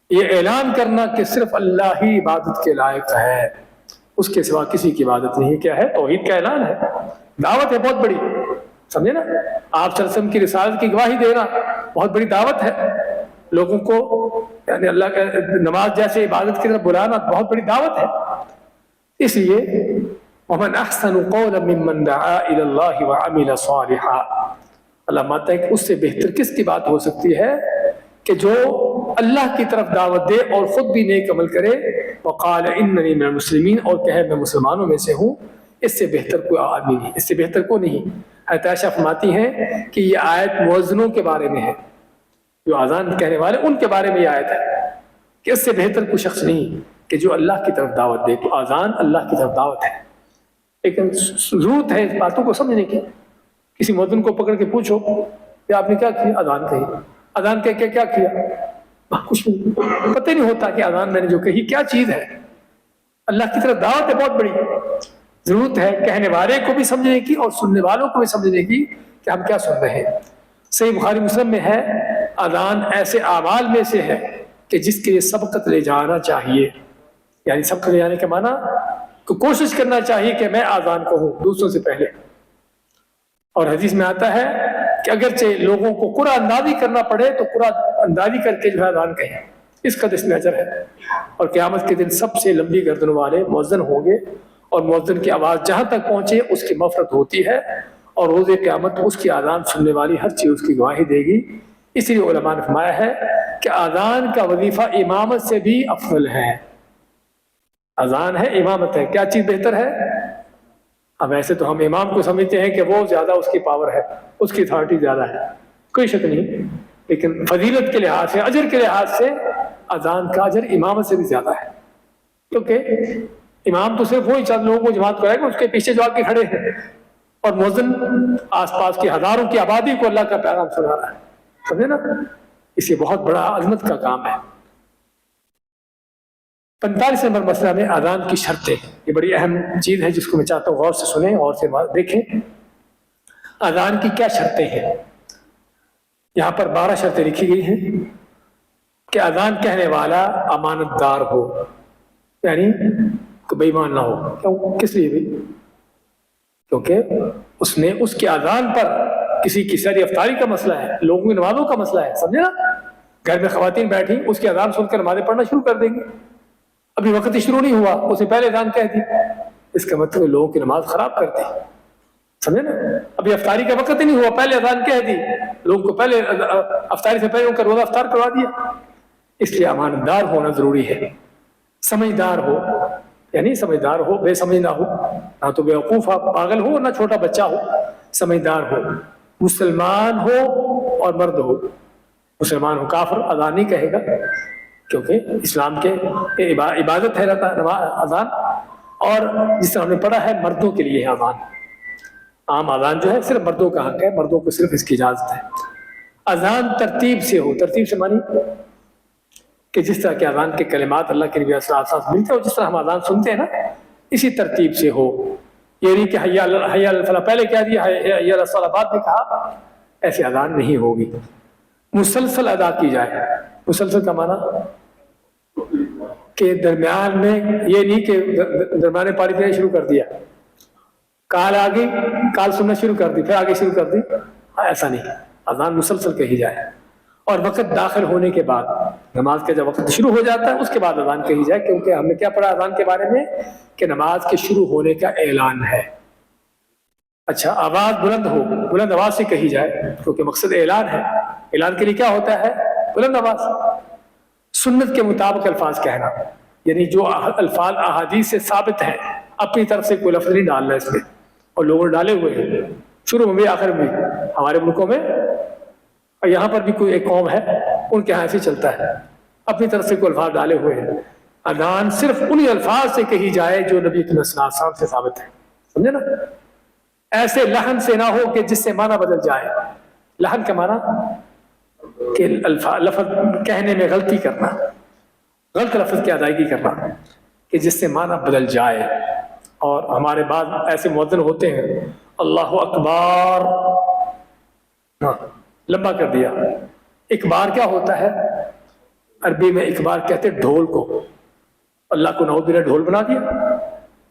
یہ اعلان کرنا کہ صرف اللہ ہی عبادت کے لائق ہے، اس کے سوا کسی کی عبادت نہیں. کیا ہے؟ توحید کا اعلان ہے، دعوت ہے بہت بڑی. سمجھے نا؟ آپ صلی اللہ علیہ وسلم کی رسالت کی گواہی دینا بہت بڑی دعوت ہے. لوگوں کو یعنی اللہ کا نماز جیسے عبادت کی طرف بلانا بہت بڑی دعوت ہے. اس لیے وَمَنْ أَحْسَنُ قَوْلًا مِّمَّنْ دَعَا إِلَى اللَّهِ وَعَمِلَ صَالِحًا. اللہ مانتا ہے کہ اس سے بہتر کس کی بات ہو سکتی ہے کہ جو اللہ کی طرف دعوت دے اور خود بھی نیک عمل کرے. وقال اننی من المسلمین، اور کہے میں مسلمانوں میں سے ہوں. اس سے بہتر کوئی آدمی نہیں، اس سے بہتر کو نہیں. حضرت عائشہ فرماتی ہیں کہ یہ آیت مؤذنوں کے بارے میں ہے، جو اذان کہنے والے ان کے بارے میں یہ آیت ہے کہ اس سے بہتر کوئی شخص نہیں کہ جو اللہ کی طرف دعوت دے. تو اذان اللہ کی طرف دعوت ہے، لیکن ضرورت ہے اس باتوں کو سمجھنے کی. کسی مؤذن کو پکڑ کے پوچھو کہ آپ نے کیا کیا؟ اذان کہی. اذان کہہ کے کیا کیا؟ کچھ نہیں، پتہ نہیں ہوتا کہ اذان میں نے جو کہی کیا چیز ہے. اللہ کی طرف دعوت ہے بہت بڑی. ضرورت ہے کہنے والے کو بھی سمجھنے کی اور سننے والوں کو بھی سمجھنے کی کہ ہم کیا سن رہے ہیں. صحیح بخاری مسلم میں ہے اذان ایسے اعمال میں سے ہے کہ جس کے لیے سبقت لے جانا چاہیے. یعنی سبقت لے جانے کے معنی کہ کوشش کرنا چاہیے کہ میں اذان کہوں دوسروں سے پہلے. اور حدیث میں آتا ہے کہ اگرچہ لوگوں کو قرآن اندازی کرنا پڑے تو قرآن اندازی کر کے جو ہے اذان کہیں، اس کا اس میں اجر ہے. اور قیامت کے دن سب سے لمبی گردن والے مؤذن ہوں گے، اور مؤذن کی آواز جہاں تک پہنچے اس کی مغفرت ہوتی ہے، اور روز قیامت اس کی اذان سننے والی ہر چیز اس کی گواہی دے گی. اس لیے علماء نے فرمایا ہے کہ اذان کا وظیفہ امامت سے بھی افضل ہے. اذان ہے، امامت ہے، کیا چیز بہتر ہے؟ اب ایسے تو ہم امام کو سمجھتے ہیں کہ وہ زیادہ اس کی پاور ہے، اس کی اتھارٹی زیادہ ہے، کوئی شک نہیں. لیکن فضیلت کے لحاظ سے، اجر کے لحاظ سے اذان کا اجر امامت سے بھی زیادہ ہے. کیونکہ امام تو صرف وہی چند لوگوں کو جماعت کرائے گا، اس کے پیچھے جو آ کے کھڑے ہیں، اور مؤذن آس پاس کی ہزاروں کی آبادی کو اللہ کا پیغام سنا رہا ہے. سمجھے نا؟ اس یہ بہت بڑا عظمت کا کام ہے. 45 نمبر مسئلہ میں اذان کی شرطیں. یہ بڑی اہم چیز ہے جس کو میں چاہتا ہوں غور سے سنیں اور سے دیکھیں. اذان کی کیا شرطیں ہیں؟ یہاں پر 12 شرطیں لکھی گئی ہیں کہ اذان کہنے والا امانت دار ہو، یعنی کہ بے ایمان نہ ہو. کیوں؟ کس لیے بھی؟ کیونکہ اس نے اس کی اذان پر کسی کی سحری افطاری کا مسئلہ ہے، لوگوں کی نمازوں کا مسئلہ ہے. سمجھے نا؟ گھر میں خواتین بیٹھی، اس کی اذان سن کر نمازیں پڑھنا شروع کر دیں گی. ابھی وقت شروع نہیں ہوا، اسے پہلے اذان کہہ دی، اس کا مطلب لوگوں کی نماز خراب کرتی. سمجھے نا؟ ابھی افطاری کا وقت ہی نہیں ہوا، پہلے اذان کہہ دی، لوگوں کو پہلے افطاری سے پہلے ان کا روزہ افطار کروا دیا. اس لیے امانت دار ہونا ضروری ہے. سمجھدار ہو، یعنی سمجھدار ہو، بے سمجھ نہ ہو، نہ تو بیوقوف پاگل ہو نہ چھوٹا بچہ ہو. سمجھدار ہو، مسلمان ہو اور مرد ہو. مسلمان ہو، کافر اذان نہیں کہے گا، کیونکہ اسلام کے عبادت ہے اذان. اور جس طرح ہم نے پڑھا ہے مردوں کے لیے ہے اذان. عام اذان جو ہے صرف مردوں کا حق ہے، مردوں کو صرف اس کی اجازت ہے. اذان ترتیب سے ہو. ترتیب سے مانی کہ جس طرح کے اذان کے کلمات اللہ کے نبی صلی اللہ علیہ وسلم ملتے ہیں، اور جس طرح ہم اذان سنتے ہیں نا، اسی ترتیب سے ہو. یہ نہیں کہ حی علی الفلاح پہلے کہہ دیا، حی علی الصلاۃ بعد میں کہا. ایسی اذان نہیں ہوگی. مسلسل ادا کی جائے. مسلسل کا معنی کہ درمیان میں یہ نہیں کہ درمیان میں پاری دینا شروع کر دیا، کال آگے کال سننا شروع کر دی پھر آگے شروع کر دی، ایسا نہیں. اذان مسلسل کہی جائے. اور وقت داخل ہونے کے بعد، نماز کا جب وقت شروع ہو جاتا ہے اس کے بعد اذان کہی جائے. کیونکہ ہم نے کیا پڑھا اذان کے بارے میں کہ نماز کے شروع ہونے کا اعلان ہے. اچھا، آواز بلند ہو، بلند آواز سے کہی جائے کیونکہ مقصد اعلان ہے. اعلان کے لیے کیا ہوتا ہے؟ بلند آواز. سنت کے مطابق الفاظ کہنا، یعنی جو الفاظ احادیث سے ثابت ہیں، اپنی طرف سے کوئی لفظ نہیں ڈالنا اس میں. اور لوگوں نے ڈالے ہوئے ہیں، شروع میں بھی آخر میں بھی، ہمارے ملکوں میں اور یہاں پر بھی کوئی ایک قوم ہے ان کے یہاں ایسے چلتا ہے، اپنی طرف سے کوئی الفاظ ڈالے ہوئے ہیں۔ اذان صرف انہی الفاظ سے کہی جائے جو نبی صلی اللہ علیہ وسلم سے ثابت ہے، سمجھے نا؟ ایسے لحن سے نہ ہو کہ جس سے معنی بدل جائے۔ لحن کا معنی کہ لفظ کہنے میں غلطی کرنا، غلط لفظ کی ادائیگی کرنا کہ جس سے معنی بدل جائے۔ اور ہمارے بعد ایسے مؤذن ہوتے ہیں اللہ اکبر، لمبا کر دیا۔ اکبار کیا ہوتا ہے؟ عربی میں اکبار کہتے ہیں ڈھول کو، اللہ کو نعوذ باللہ ڈھول بنا دیا۔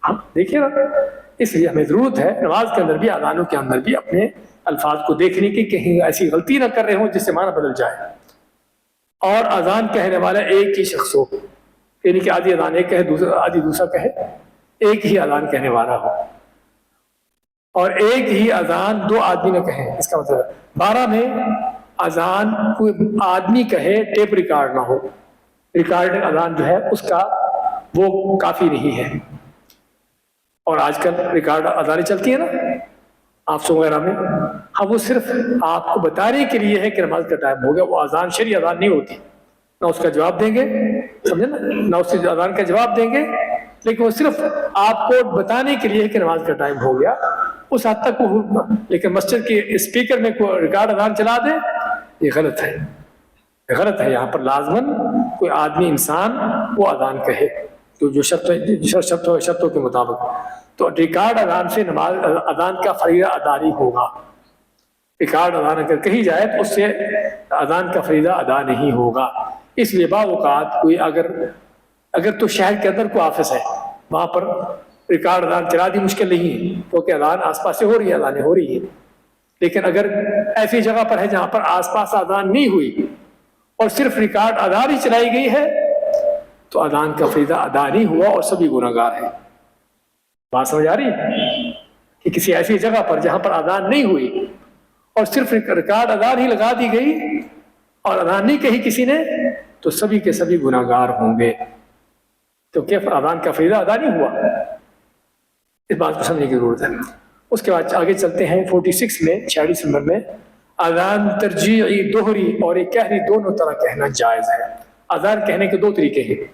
ہم دیکھیے نا، اس لیے ہمیں ضرورت ہے نماز کے اندر بھی، اذانوں کے اندر بھی اپنے الفاظ کو دیکھنے کی، کہیں ایسی غلطی نہ کر رہے ہوں جس سے معنی بدل جائے۔ اور اذان کہنے والا ایک ہی شخص ہو، یعنی کہ آدھی اذان ایک کہے آدھی دوسرا کہے، ایک ہی اذان کہنے والا ہو۔ اور ایک ہی اذان دو آدمی نہ کہیں، اس کا مطلب 12 میں اذان کوئی آدمی کہے، ٹیپ ریکارڈ نہ ہو، ریکارڈ اذان جو ہے اس کا وہ کافی نہیں ہے۔ اور آج کل ریکارڈ اذانیں چلتی ہیں نا آفسوں وغیرہ میں، ہاں وہ صرف آپ کو بتانے کے لیے ہے کہ نماز کا ٹائم ہو گیا، وہ اذان شرعی اذان نہیں ہوتی، نہ اس کا جواب دیں گے، سمجھے نا، نہ اس اذان کا جواب دیں گے، لیکن وہ صرف آپ کو بتانے کے لیے ہے کہ نماز کا ٹائم ہو گیا، اس حد تک وہ۔ لیکن مسجد کے اسپیکر میں کوئی ریکارڈ اذان چلا دے، یہ غلط ہے، غلط ہے۔ یہاں پر لازماً کوئی آدمی انسان وہ اذان کہے تو جو شرطوں کے مطابق، تو ریکارڈ اذان سے نماز اذان کا فریضہ ادا نہیں ہوگا۔ ریکارڈ اذان اگر کہی جائے تو اس سے اذان کا فریضہ ادا نہیں ہوگا۔ اس لیے بعض اوقات کوئی اگر تو شہر کے اندر کوئی آفس ہے، وہاں پر ریکارڈ اذان چلا دی مشکل نہیں ہے، کیونکہ اذان آس پاس سے ہو رہی ہے، اذانیں ہو رہی ہے۔ لیکن اگر ایسی جگہ پر ہے جہاں پر آس پاس اذان نہیں ہوئی اور صرف ریکارڈ اذان ہی چلائی گئی ہے، تو اذان کا فریضہ ادا نہیں ہوا اور سبھی گناہ گار ہیں۔ بات سمجھ آ رہی ہے؟ کہ کسی ایسی جگہ پر جہاں پر اذان نہیں ہوئی اور صرف ریکارڈ اذان ہی لگا دی گئی اور اذان نہیں کہی کسی نے، تو سبھی کے سبھی گناہ گار ہوں گے، کیونکہ اذان کا فریضہ ادا نہیں ہوا۔ اس بات کو سمجھنے کی ضرورت ہے۔ اس کے بعد آگے چلتے ہیں 46 میں، 46 نمبر میں، اذان ترجیعی، دوہری اور ایک کہری دونوں طرح کہنا جائز ہے۔ اذان کہنے کے 2 طریقے ہیں۔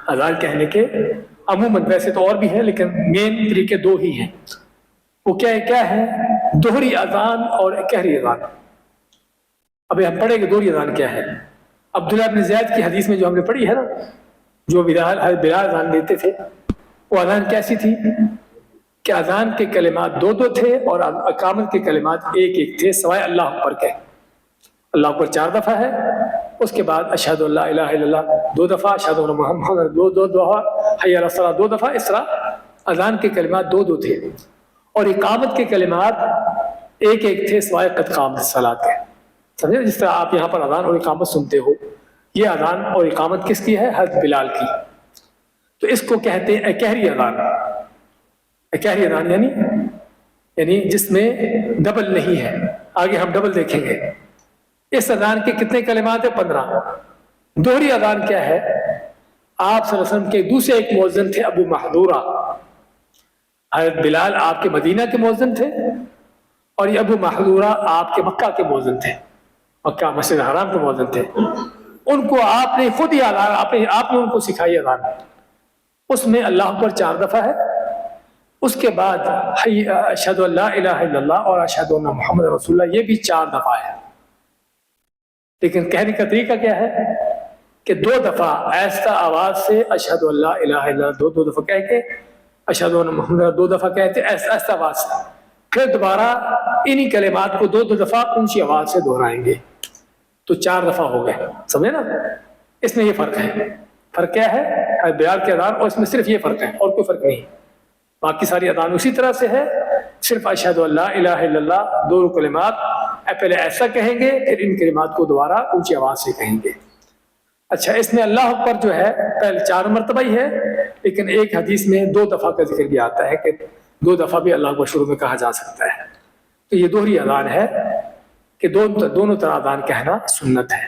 اذان کہنے کے عموماً ویسے تو اور بھی ہیں، لیکن مین طریقے 2 ہی ہیں۔ وہ کیا ہے؟ دوہری اذان اور کہری اذان۔ ابھی ہم پڑھیں گے دوہری اذان کیا ہے۔ عبداللہ بن زید کی حدیث میں جو ہم نے پڑھی ہے نا، جو بلال اذان دیتے تھے، وہ اذان کیسی تھی کہ اذان کے کلمات 2 تھے اور اقامت کے کلمات 1 تھے، سوائے اللہ اکبر کے۔ اللہ اکبر 4 دفعہ ہے، اس کے بعد اشہد ان لا الہ الا اللہ 2 دفعہ، اشہد ان محمد 2 دفعہ، حی علی الصلاۃ 2 دفعہ۔ اس طرح اذان کے کلمات 2 تھے، اور اقامت کے کلمات 1 تھے، سوائے قد قامت الصلاۃ کے۔ سمجھے؟ جس طرح آپ یہاں پر اذان اور اقامت سنتے ہو، یہ اذان اور اقامت کس کی ہے؟ حضرت بلال کی۔ تو اس کو کہتے ہیں کہری اذان۔ کہری اذان یعنی جس میں ڈبل نہیں ہے، آگے ہم ڈبل دیکھیں گے۔ اس اذان کے کتنے کلمات ہیں؟ 15۔ دوہری اذان کیا ہے؟ آپ صلی اللہ علیہ وسلم کے دوسرے ایک مؤذن تھے ابو محذورہ، حضرت بلال آپ کے مدینہ کے مؤذن تھے، اور یہ ابو محذورہ آپ کے مکہ کے مؤذن تھے، مکہ مسجد حرام کے مؤذن تھے۔ ان کو آپ نے خود ہی اذان، آپ نے ان کو سکھائی اذان۔ اس میں اللہ اکبر 4 دفعہ ہے، اس کے بعد اشہد ان لا الہ الا اللہ اور اشہد ان محمد رسول اللہ، یہ بھی 4 دفعہ ہے۔ لیکن کہنے کا طریقہ کیا ہے کہ 2 دفعہ ایسا آواز سے اشہد ان لا الہ الا اللہ 2 دفعہ کہہ کے، اشہد ان محمد 2 دفعہ کہتے، ایسا آواز سے، پھر دوبارہ انہی کلمات کو 2 دفعہ اونچی آواز سے دہرائیں گے، تو 4 دفعہ ہو گئے۔ سمجھے نا؟ اس میں یہ فرق ہے۔ فرق کیا ہے؟ بلال کے اذان اور اس میں صرف یہ فرق ہے، اور کوئی فرق نہیں۔ باقی ساری اذان اسی طرح سے ہے، صرف اشہد ان لا الہ الا اللہ 2 کلمات پہلے ایسا کہیں گے، پھر ان کلمات کو دوبارہ اونچی آواز سے کہیں گے۔ اچھا، اس میں اللہ اکبر جو ہے پہلے 4 مرتبہ ہی ہے، لیکن ایک حدیث میں 2 دفعہ کا ذکر بھی آتا ہے کہ 2 دفعہ بھی اللہ اکبر شروع میں کہا جا سکتا ہے۔ تو یہ دوہری اذان ہے کہ دونوں طرح اذان کہنا سنت ہے۔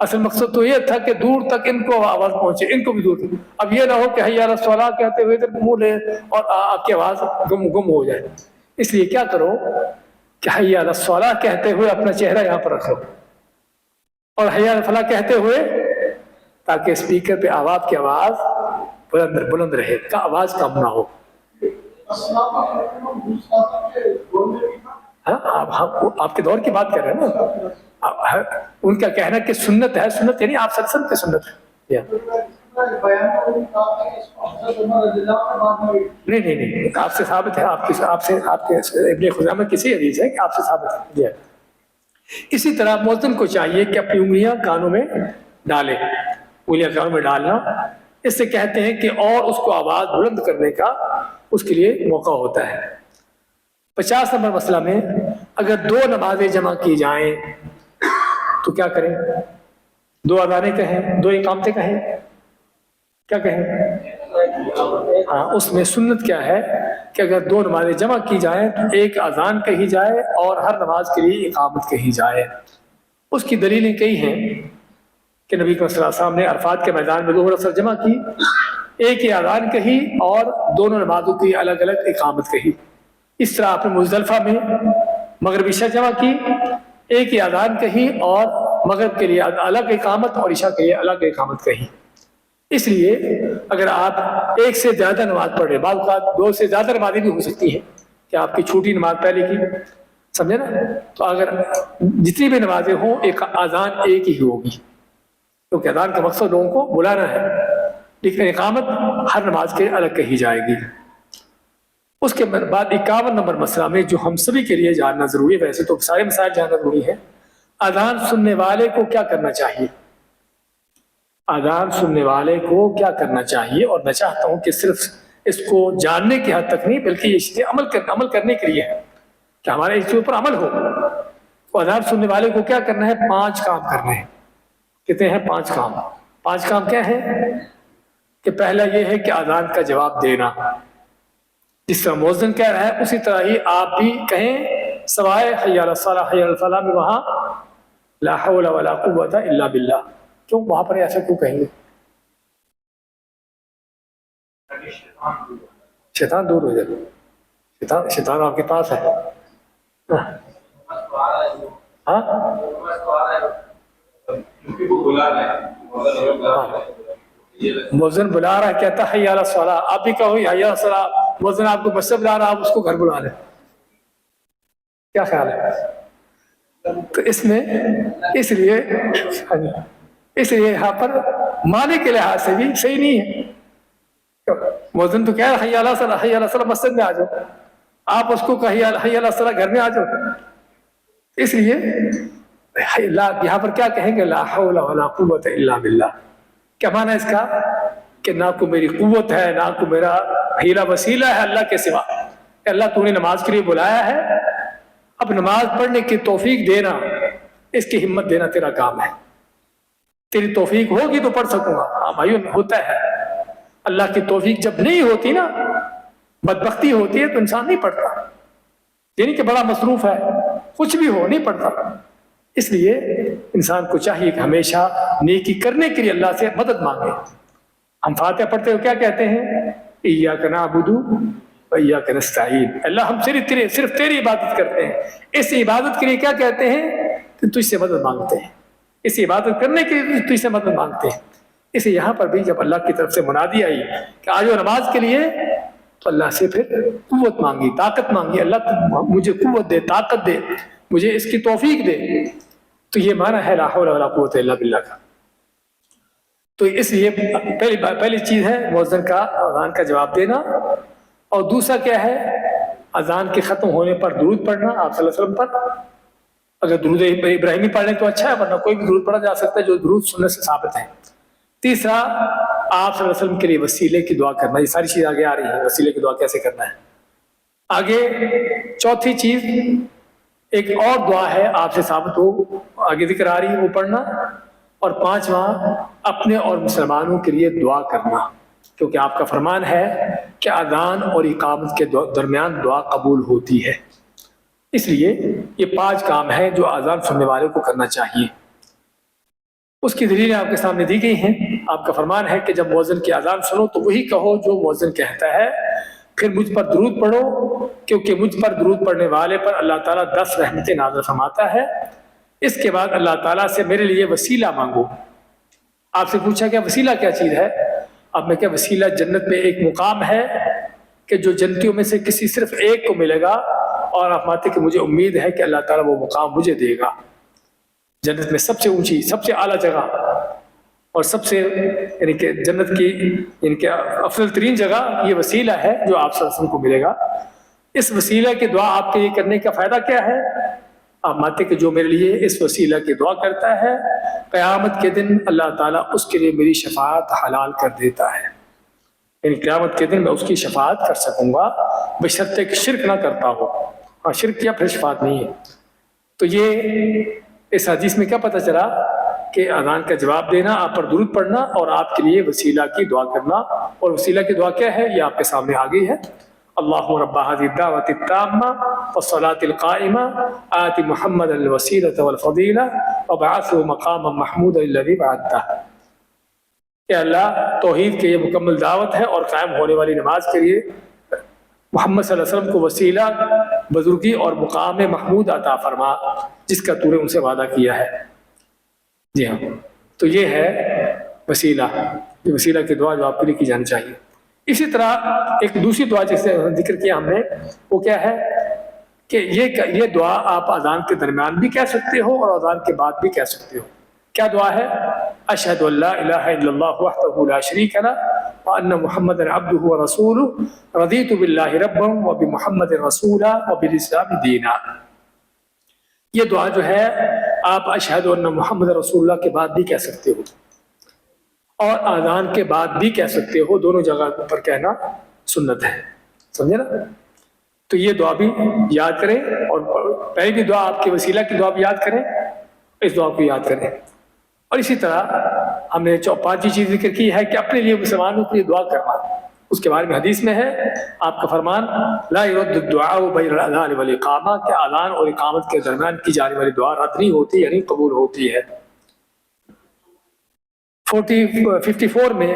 اصل مقصد تو یہ تھا کہ دور تک ان کو آواز پہنچے، ان کو بھی دور تک. اب یہ نہ ہو کہ حی علی الصلاۃ کہتے ہوئے ادھر منہ لے اور آپ کی آواز گم ہو جائے. اس لیے کیا کرو کہ حی علی الصلاۃ کہتے ہوئے اپنا چہرہ یہاں پر رکھو، اور حی علی الفلاح کہتے ہوئے، تاکہ اسپیکر پہ آپ کی آواز بلند رہے، کا آواز کم نہ ہو. آپ کے دور کی بات کر رہے ہیں نا. ان کا کہنا کہ سنت ہے، سنت یعنی آپ سلسل کی سنت ہے. نہیں آپ سے ثابت ہے، آپ کے ابن خزیمہ کسی حدیث ہے کہ آپ سے ثابت ہے. اسی طرح مؤذن کو چاہیے کہ اپنی انگلیاں کانوں میں ڈالے. انگلیاں کانوں میں ڈالنا، اس سے کہتے ہیں کہ اور اس کو آواز بلند کرنے کا اس کے لیے موقع ہوتا ہے. 50 نمبر مسئلہ میں اگر 2 نمازیں جمع کی جائیں تو کیا کریں؟ 2 اذانیں کہیں، 2 اقامتیں کہیں، کیا کہیں؟ ہاں، اس میں سنت کیا ہے کہ اگر 2 نمازیں جمع کی جائیں تو ایک اذان کہی جائے اور ہر نماز کے لیے اقامت کہی جائے. اس کی دلیلیں کئی ہیں کہ نبی صلی اللہ علیہ وسلم نے عرفات کے میدان میں 2 اثر جمع کی، ایک ہی اذان کہی اور دونوں نمازوں کی الگ الگ اقامت کہی. اس طرح آپ نے مزدلفہ میں مغرب عشاء جمع کی، ایک ہی اذان کہی اور مغرب کے لیے الگ اقامت اور عشاء کے لیے الگ اقامت کہی. اس لیے اگر آپ ایک سے زیادہ نماز پڑھ رہے، بعض اوقات 2 سے زیادہ نمازیں بھی ہو سکتی ہیں کہ آپ کی چھوٹی نماز پہلے کی، سمجھے نا؟ تو اگر جتنی بھی نمازیں ہوں ایک اذان ایک ہی ہوگی، کیونکہ اذان کا مقصد لوگوں کو بلانا ہے، لیکن اقامت ہر نماز کے الگ کہی جائے گی. اس کے بعد 51 نمبر مسئلہ میں جو ہم سبھی کے لیے جاننا ضروری ہے، ویسے تو سارے مسائل جاننا ضروری ہے، اذان سننے والے کو کیا کرنا چاہیے. اذان سننے والے کو کیا کرنا چاہیے، اور میں چاہتا ہوں کہ صرف اس کو جاننے کی حد تک نہیں بلکہ یہ عمل کرنے کے لیے ہے کہ ہمارے اس کے اوپر عمل ہو. تو اذان سننے والے کو کیا کرنا ہے؟ 5 کام کرنے ہیں. کتنے ہیں؟ 5 کام. 5 کام کیا ہیں؟ کہ پہلا یہ ہے کہ اذان کا جواب دینا، جس طرح مؤذن کہہ رہا ہے اسی طرح ہی آپ بھی کہیں، سوائے حی علی الصلاۃ حی علی الفلاح میں وہاں لا حول ولا قوت الا باللہ. کیوں وہاں پر ایسا کیوں کہیں گے؟ شیطان دور ہو جائے. شیطان آپ کے پاس ہے. ہاں مؤذن بلا رہا ہے، کہتا ہے حی علی الصلاۃ، آپ بھی کہو حی علی الصلاۃ. مؤذن آپ کو مسجد بلا رہا، آپ اس کو گھر بلا لیں. کیا خیال ہے؟ تو اس میں اس لیے یہاں پر معنی کے لحاظ سے بھی صحیح نہیں ہے. مؤذن تو کہہ رہا حی علی الصلاۃ، حی علی الصلاۃ مسجد میں آ جاؤ، آپ اس کو حی علی الصلاۃ گھر میں آ جاؤ. اس لیے یہاں پر کیا کہیں گے؟ لا حول ولا قوت الا باللہ. کیا معنی اس کا؟ کہ نہ کو میری قوت ہے، نہ کو میرا ہیلا وسیلہ ہے اللہ کے سوا. کہ اللہ تو نے نماز کے لیے بلایا ہے، اب نماز پڑھنے کی توفیق دینا، اس کی ہمت دینا تیرا کام ہے. تیری توفیق ہوگی تو پڑھ سکوں گا. ہاں بھائیو، ہوتا ہے. اللہ کی توفیق جب نہیں ہوتی نا، بدبختی ہوتی ہے تو انسان نہیں پڑھتا. یعنی کہ بڑا مصروف ہے، کچھ بھی ہو نہیں پڑھتا. اس لیے انسان کو چاہیے کہ ہمیشہ نیکی کرنے کے لیے اللہ سے مدد مانگے. ہم فاتحہ پڑھتے ہوئے کیا کہتے ہیں؟ ایاک نعبد و ایاک نستعین. اللہ ہم صرف تیری عبادت کرتے ہیں. اس عبادت کے لیے کیا کہتے ہیں؟ کہ تجھ سے مدد مانگتے ہیں. اس عبادت کرنے کے لیے تجھ سے مدد مانگتے ہیں. اس لیے یہاں پر بھی جب اللہ کی طرف سے منادی آئی کہ آجو نماز کے لیے، تو اللہ سے پھر قوت مانگی، طاقت مانگی. اللہ مجھے قوت دے، طاقت دے، مجھے اس کی توفیق دے. تو یہ معنی ہے لا حول ولا قوت الا باللہ کا. تو اس لیے پہلی چیز ہے مؤذن کا اذان کا جواب دینا. اور دوسرا کیا ہے؟ اذان کے ختم ہونے پر درود پڑھنا آپ صلی اللہ علیہ وسلم پر. اگر درود ابراہیمی پڑھ لیں تو اچھا ہے، ورنہ کوئی بھی درود پڑھا جا سکتا ہے جو درود سننے سے ثابت ہے. تیسرا، آپ صلی اللہ علیہ وسلم کے لیے وسیلے کی دعا کرنا. یہ ساری چیز آگے آ رہی ہے، وسیلے کی دعا کیسے کرنا ہے آگے. چوتھی چیز ایک اور دعا ہے آپ سے ثابت ہو، آگے ذکر آ رہی ہے، وہ پڑھنا. اور 5واں، اپنے اور مسلمانوں کے لیے دعا کرنا، کیونکہ آپ کا فرمان ہے کہ اذان اور اقامت کے درمیان دعا قبول ہوتی ہے. اس لیے یہ 5 کام ہیں جو اذان سننے والے کو کرنا چاہیے. اس کی دلیلیں آپ کے سامنے دی گئی ہیں۔ آپ کا فرمان ہے کہ جب مؤذن کی اذان سنو تو وہی کہو جو مؤذن کہتا ہے، پھر مجھ پر درود پڑھو، کیونکہ مجھ پر درود پڑھنے والے پر اللہ تعالیٰ 10 رحمتیں نازل فرماتا ہے۔ اس کے بعد اللہ تعالیٰ سے میرے لیے وسیلہ مانگو۔ آپ سے پوچھا کہ وسیلہ کیا چیز ہے؟ اب میں کہ وسیلہ جنت میں ایک مقام ہے کہ جو جنتیوں میں سے کسی صرف ایک کو ملے گا، اور آپ مانتے کہ مجھے امید ہے کہ اللہ تعالیٰ وہ مقام مجھے دے گا۔ جنت میں سب سے اونچی، سب سے اعلیٰ جگہ اور سب سے یعنی کہ جنت کی یعنی کہ افضل ترین جگہ یہ وسیلہ ہے جو آپ صلی اللہ علیہ وسلم کو ملے گا۔ اس وسیلہ کی دعا آپ کے لیے کرنے کا فائدہ کیا ہے؟ آپ مانتے کہ جو میرے لیے اس وسیلہ کی دعا کرتا ہے قیامت کے دن اللہ تعالیٰ اس کے لیے میری شفاعت حلال کر دیتا ہے، یعنی قیامت کے دن میں اس کی شفاعت کر سکوں گا بشرطے کہ شرک نہ کرتا ہو۔ ہاں شرک کیا پھر شفاعت نہیں ہے۔ تو یہ اس حدیث میں کیا پتہ چلا کہ اذان کا جواب دینا، آپ پر درود پڑھنا اور آپ کے لیے وسیلہ کی دعا کرنا، اور وسیلہ کی دعا کیا ہے یہ آپ کے سامنے آ گئی ہے۔ اللہم رب هذه الدعوة التامة والصلاة القائمة آت محمد الوسیلة والفضیلہ وابعثه مقاما محمودا الذی وعدتہ۔ کہ اللہ توحید کے یہ مکمل دعوت ہے اور قائم ہونے والی نماز کے لیے محمد صلی اللہ علیہ وسلم کو وسیلہ، بزرگی اور مقام محمود عطا فرما جس کا تو نے ان سے وعدہ کیا ہے۔ جی ہاں، تو یہ ہے وسیلہ، یہ وسیلہ کی دعا جو آپ کے لیے کی جانی چاہیے۔ اسی طرح ایک دوسری دعا جسے ذکر کیا ہم نے وہ کیا ہے کہ یہ دعا آپ اذان کے درمیان بھی کہہ سکتے ہو اور اذان کے بعد بھی کہہ سکتے ہو۔ کیا دعا ہے؟ اشہد ان لا الہ الا اللہ وحدہ لا شریک لہ وان محمد عبدہ ورسولہ رضیت باللہ ربا وبمحمد رسولا وبالاسلام دینا۔ یہ دعا جو ہے آپ اشہد ان محمد رسول اللہ کے بعد بھی کہہ سکتے ہو اور اذان کے بعد بھی کہہ سکتے ہو، دونوں جگہ پر کہنا سنت ہے، سمجھے نا؟ تو یہ دعا بھی یاد کریں، اور پہلی بھی دعا آپ کے وسیلہ کی دعا بھی یاد کریں، اس دعا کو یاد کریں۔ اور اسی طرح ہم نے 5 چیز ذکر کی ہے کہ اپنے لیے مسلمانوں کے لیے دعا کرنا، اس کے بارے میں حدیث میں ہے آپ کا فرمان لا يرد الدعاء بین الاذان والاقامہ، کہ اذان اور اقامت کے درمیان کی جانے والی دعا رد نہیں ہوتی، یعنی قبول ہوتی ہے۔ 54 میں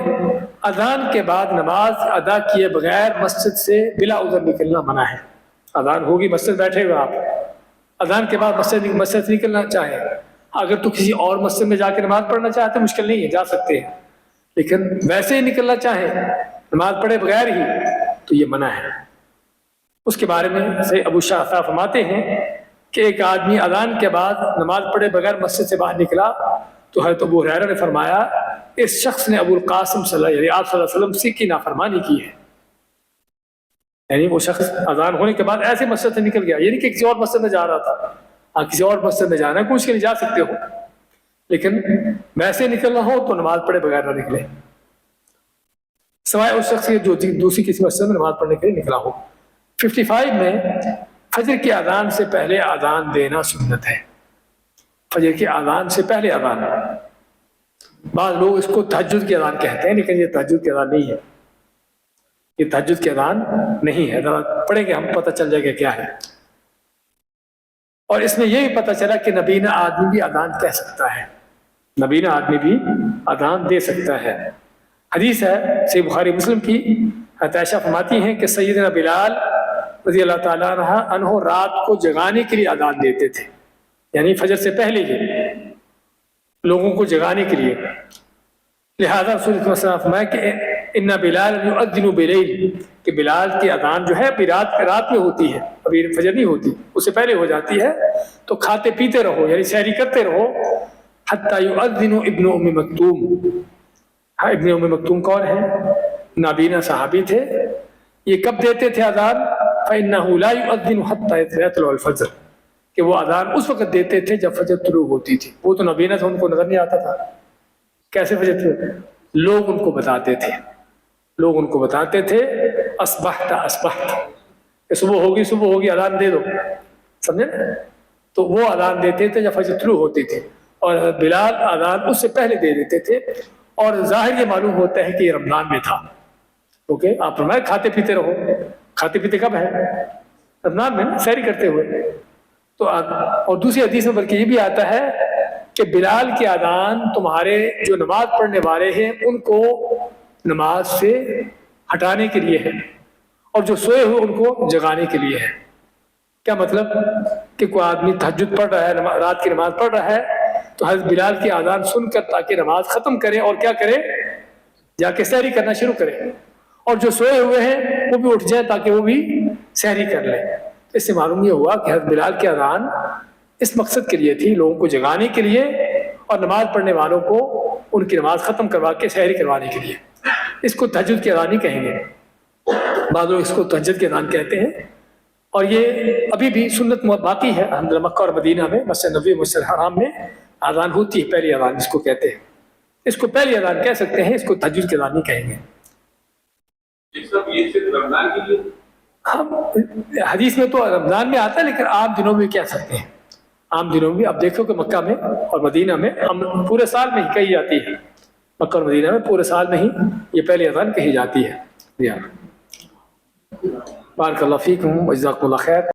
اذان کے بعد نماز ادا کیے بغیر مسجد سے بلا عذر نکلنا منع ہے۔ اذان ہوگی، مسجد بیٹھے ہوئے آپ، اذان کے بعد مسجد سے نکلنا چاہیں، اگر تو کسی اور مسجد میں جا کے نماز پڑھنا چاہتے ہیں مشکل نہیں ہے، جا سکتے ہیں، لیکن ویسے ہی نکلنا چاہیں نماز پڑھے بغیر ہی تو یہ منع ہے۔ اس کے بارے میں سے ابو شاہ فرماتے ہیں کہ ایک آدمی اذان کے بعد نماز پڑھے بغیر مسجد سے باہر نکلا تو حضرت ابو ہریرہ نے فرمایا اس شخص نے ابو القاسم صلی اللہ علیہ وسلم سے کی نافرمانی کی ہے، یعنی وہ شخص اذان ہونے کے بعد ایسے مسجد سے نکل گیا، یعنی کہ کسی اور مسجد میں جا رہا تھا۔ ہاں کسی اور مسجد میں جانا ہے کچھ کے لیے جا سکتے ہو، لیکن ویسے نکلنا ہو تو نماز پڑھے بغیر نہ نکلے، سوائے اس شخص کے جو دوسری کسی مسجد میں نماز پڑھنے کے لیے نکلا ہو۔ 55 میں فجر کی اذان سے پہلے اذان دینا سنت ہے۔ فجر کی اذان سے پہلے اذان، بعض لوگ اس کو تہجد کی اذان کہتے ہیں، لیکن یہ تہجد کی اذان نہیں ہے، یہ تہجد کی اذان نہیں ہے۔ ذرا پڑھیں گے ہم، پتہ چل جائے گا کیا ہے۔ اور اس میں یہ بھی پتہ چلا کہ نبینا آدمی بھی اذان کہہ سکتا ہے، نبینا آدمی بھی اذان دے سکتا ہے۔ حدیث ہے صحیح بخاری مسلم کی، عائشہ فرماتی ہیں کہ سیدنا بلال رضی اللہ تعالیٰ عنہ رات کو جگانے کے لیے اذان دیتے تھے، یعنی فجر سے پہلے ہی لوگوں کو جگانے کے لیے۔ لہذا رسول اللہ صلی اللہ علیہ وسلم فرمایا کہ ان بلال یؤذن بلیل، کہ بلال کی اذان جو ہے رات میں ہوتی ہے، ابھی فجر نہیں ہوتی، اس سے پہلے ہو جاتی ہے، تو کھاتے پیتے رہو یعنی سحری کرتے رہو حتی یؤذن ابن ام مکتوم۔ ہاں ابن ام مکتوم کون ہے؟ نابینا صحابی تھے۔ یہ کب دیتے تھے اذان؟ فإنه لا يؤذن حتى يطلع الفجر، کہ وہ اذان اس وقت دیتے تھے جب فجر طلوع ہوتی تھی۔ وہ تو نبینا تھا، ان کو نظر نہیں آتا تھا کیسے فجر طلوع، لوگ ان کو بتاتے تھے، لوگ ان کو بتاتے تھے اصبحت اصبحت، کہ صبح ہوگی اذان دے دو، سمجھے نا؟ تو وہ اذان دیتے تھے جب فجر طلوع ہوتی تھی، اور بلال اذان اس سے پہلے دے دیتے تھے۔ اور ظاہر یہ معلوم ہوتا ہے کہ یہ رمضان میں تھا، اوکے؟ آپ فرمائے کھاتے پیتے رہو، کھاتے پیتے کب ہے؟ رمضان میں، سحری کرتے ہوئے۔ تو اور دوسری حدیث میں بلکہ یہ بھی آتا ہے کہ بلال کی اذان تمہارے جو نماز پڑھنے والے ہیں ان کو نماز سے ہٹانے کے لیے ہے، اور جو سوئے ہوئے ان کو جگانے کے لیے ہے۔ کیا مطلب کہ کوئی آدمی تہجد پڑھ رہا ہے، رات کی نماز پڑھ رہا ہے، تو حضرت بلال کی اذان سن کر تاکہ نماز ختم کرے اور کیا کرے، جا کے سحری کرنا شروع کرے، اور جو سوئے ہوئے ہیں وہ بھی اٹھ جائیں تاکہ وہ بھی سحری کر لیں۔ اس سے معلوم یہ ہوا کہ حضرت بلال کی اذان اس مقصد کے لیے تھی، لوگوں کو جگانے کے لیے اور نماز پڑھنے والوں کو ان کی نماز ختم کروا کے سحری کروانے کے لیے۔ اس کو تہجد کی اذان ہی کہیں گے، بعض لوگ اس کو تہجد کی اذان کہتے ہیں، اور یہ ابھی بھی سنت باقی ہے الحمدللہ۔ مکہ اور مدینہ میں مسجد نبوی مسجد حرام میں اذان ہوتی ہے، پہلی اذان جس کو کہتے ہیں، اس کو پہلی اذان کہہ سکتے ہیں، اس کو تہجد کی اذان نہیں کہیں گے۔ یہ صرف رمضان کے لیے؟ ہم حدیث میں تو رمضان میں آتا ہے، لیکن عام دنوں میں کہہ سکتے ہیں، عام دنوں میں۔ اب دیکھو کہ مکہ میں اور مدینہ میں ہم پورے سال میں ہی کہی جاتی ہے، مکہ اور مدینہ میں پورے سال میں ہی یہ پہلی اذان کہی جاتی ہے۔ بارک اللہ فیکم و جزاکم اللہ خیر۔